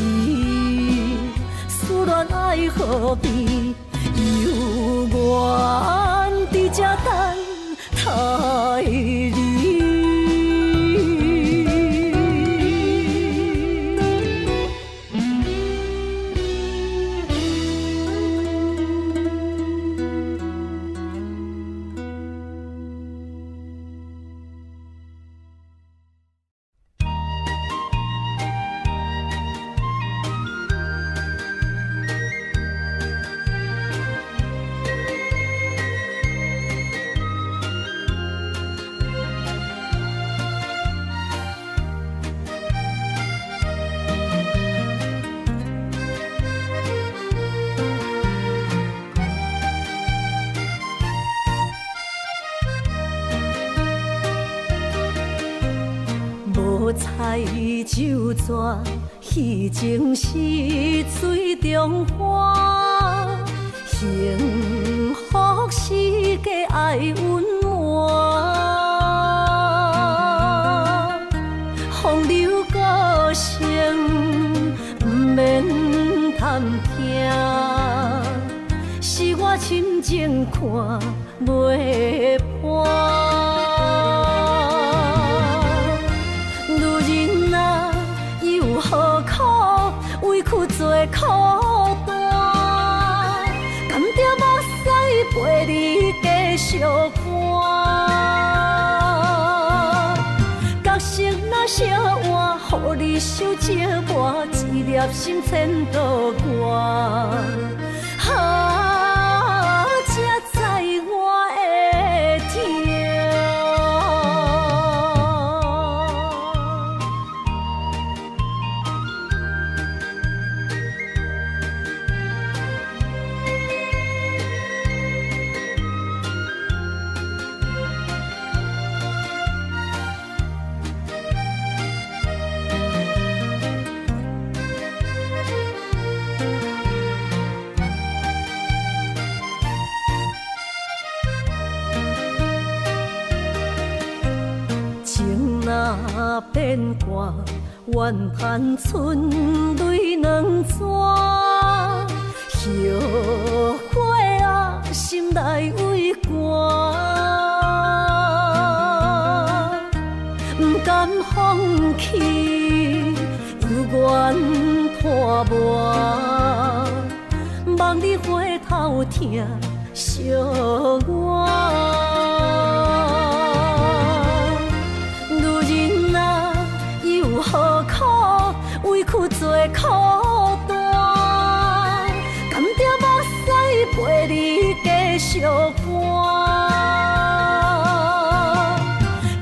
思恋爱何必？犹原伫这等待你。彩酒泉，彼情是水中花，幸福世界爱温暖。风流歌声不免叹听，是我深情看袂破。何苦委屈做孤单？甘着目屎陪你继续看。角色若烧换，予你受折磨，一粒心千度寒。才知我的痛。情若变卦，怨叹春泪两逝，后悔啊，心内为寒，不甘放弃，犹原破磨，望你回头听惜我。女人啊，又何苦委屈做苦担？甘着目屎陪你继续寒。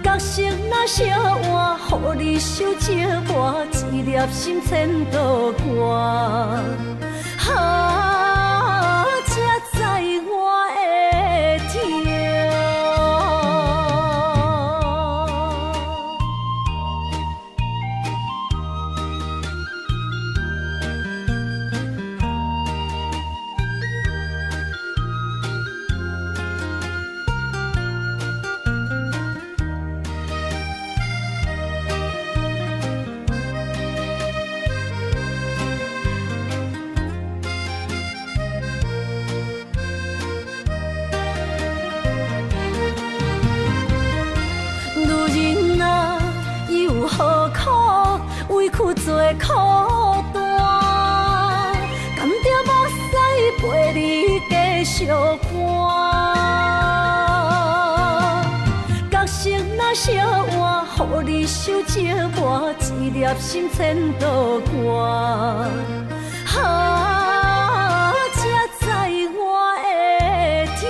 角色若烧换，予你受折磨，一粒心千道寒。才知我的痛。委屈做苦担，甘着目屎陪你继续寒。角色若烧换，予你受折磨，一粒心千道寒。才知我的痛。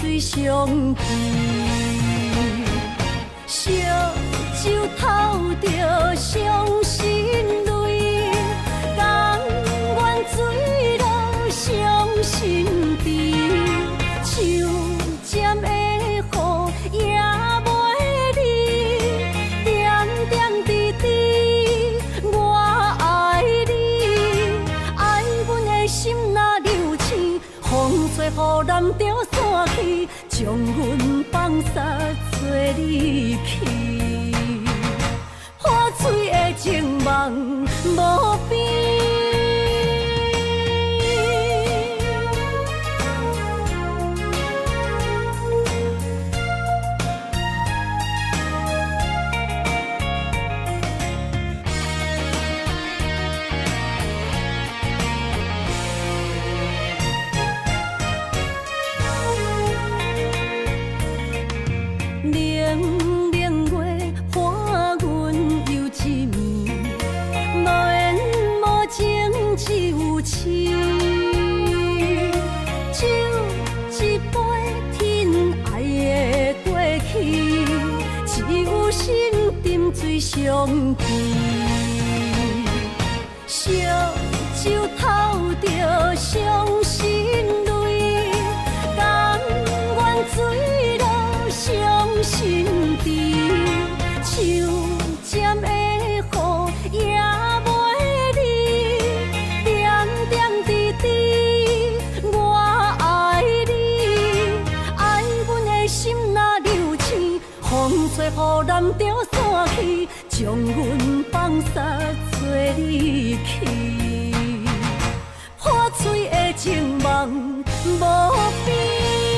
水相遇，烧酒偷着伤心泪，甘愿醉落伤心悲，手尖的雨也袂离，点点滴滴我爱你，爱阮的心若流星，风吹雨淋着散去，将阮放撒做离去，破碎的情梦无边。冷冷月伴阮又一暝，无缘无情只有痴。酒一杯，疼爱的过去，只有心沉醉相依。烧酒偷着伤心泪，甘愿醉落伤心悲，手尖的雨也袂离，点点滴滴我爱你，爱阮的心若流星，风吹雨淋着散去，将阮放撒做离去，破碎的情梦无边。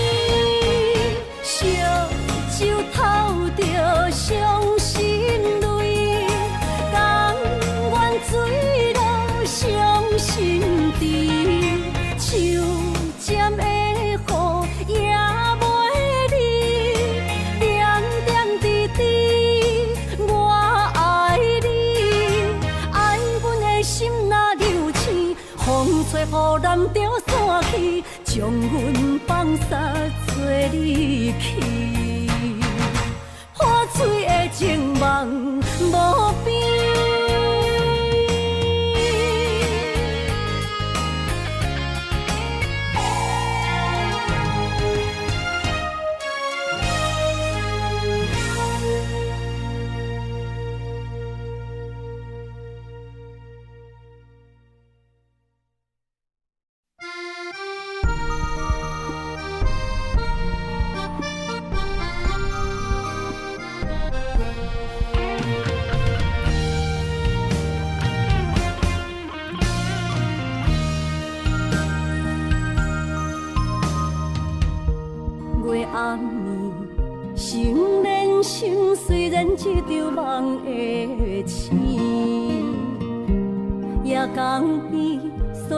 将阮放撒做离去，破碎的情梦无边。暗暝，心连心，虽然一场梦的醒。夜江边洗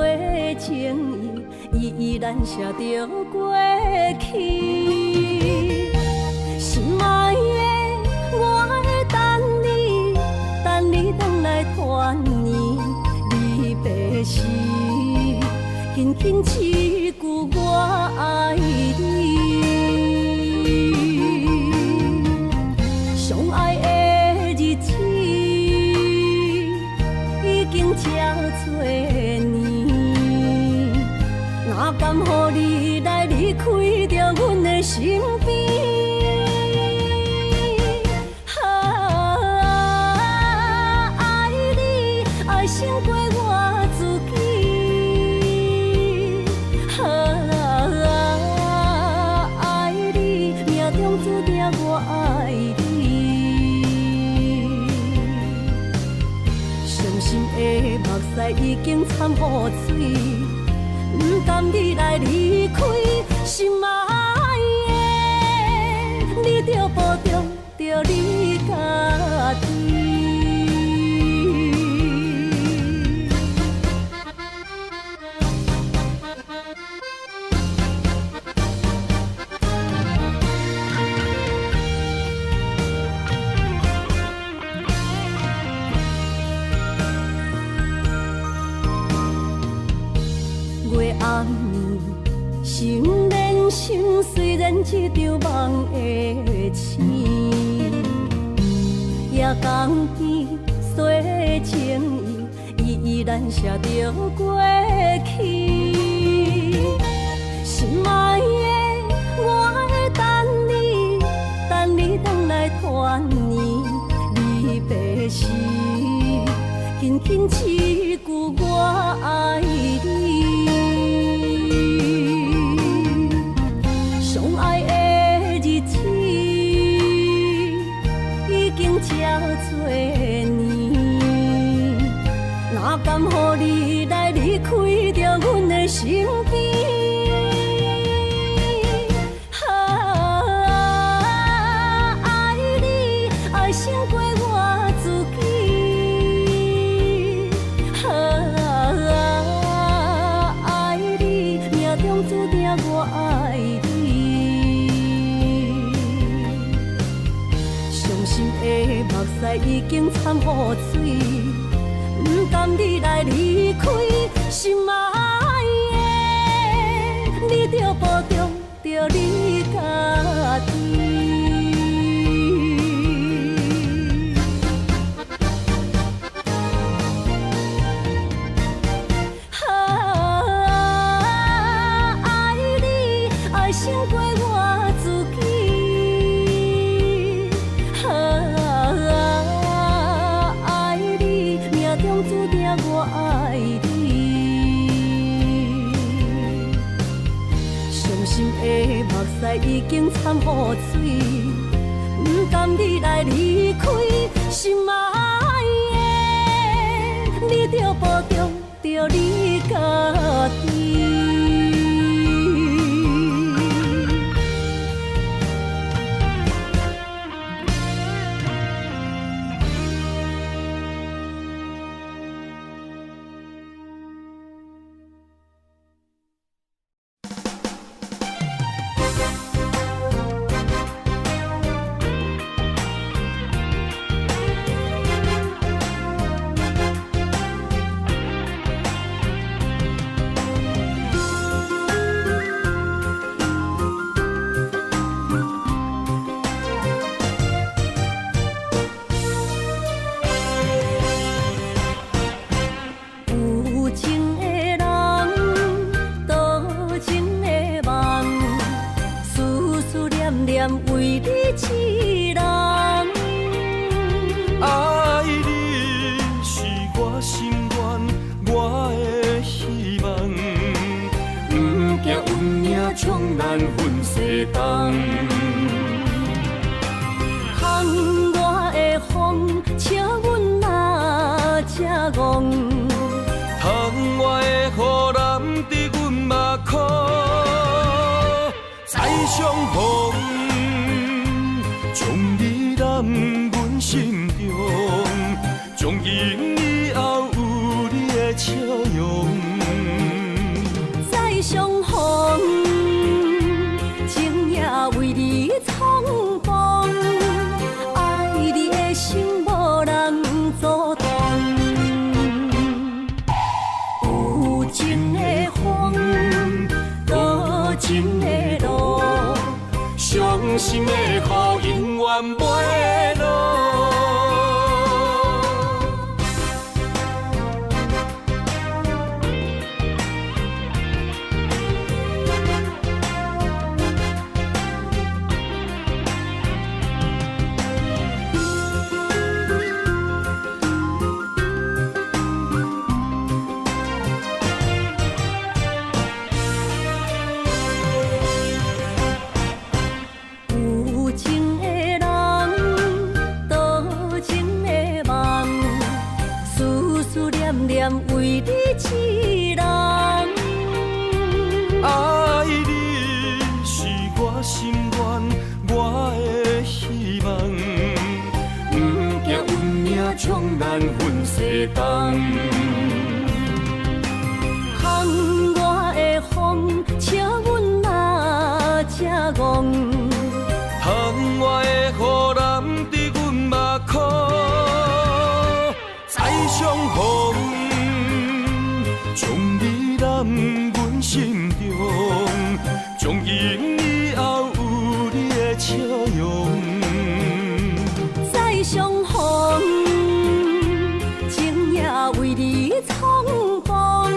情意，依然写着过去。心爱的，我会等你回来团圆。离别时，轻轻一句我爱你。相爱的日子已经这多年，哪甘乎你来离开着阮的身边？爱你爱胜过我自己，爱你命中注定我爱你。的目屎已经掺雨水，不甘你来离开，心爱的，你着保重着你家己。暗暝，心连心，虽然一场梦的醒。夜江边洗情意，依然写着过去。心爱的，我会等你回来团圆。离别时，轻轻一句我爱你。这多年，哪甘乎你来离开着阮的身边？爱你爱胜过我自己，爱你命中注定我爱你。的目屎已经掺雨水，不甘你来离开，心爱的，你着保重着你家己。爱你爱胜过我自己。注定我爱你，伤心的目屎已经掺雨水，不甘你来离开，心爱的，你着保重着你家己。为你一人。爱你是我心愿，我的希望。不惊运命冲咱分世东。风外的风，笑阮哪只戆？窗外的雨淋伫阮目眶，再相逢，将你揽阮心中，从今以后有你的笑容。再相逢，情也为你闯荡，爱你的心无人阻挡。有情的风，多情的路，伤心的雨永远袂落。为你一人，爱你是我心愿，我的希望。不惊运命冲咱分世东。风外的风，笑阮哪只戆？窗外的雨淋伫阮目眶，再相逢。将你揽阮心中，从今以后有你的笑容。再相逢，情也为你闯荡，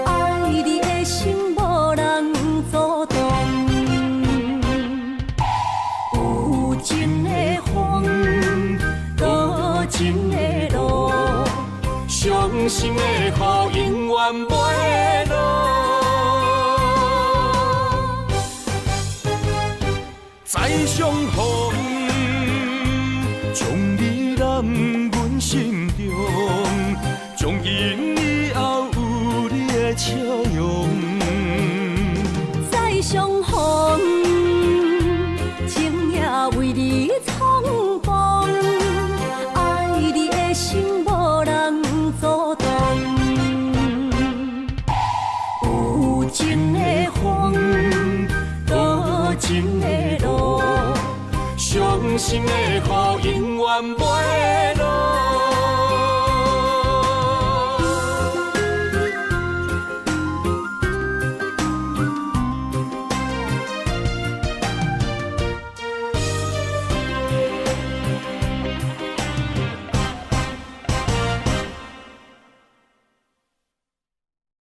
爱你的心无人阻挡。有情的风，多情的路，伤心的雨永远袂落。再相逢，将你揽阮心中，从今以后有你的笑容。再相逢，情也为你闯荡，爱你的心无人阻挡。有情的风，多情的路，伤心的雨永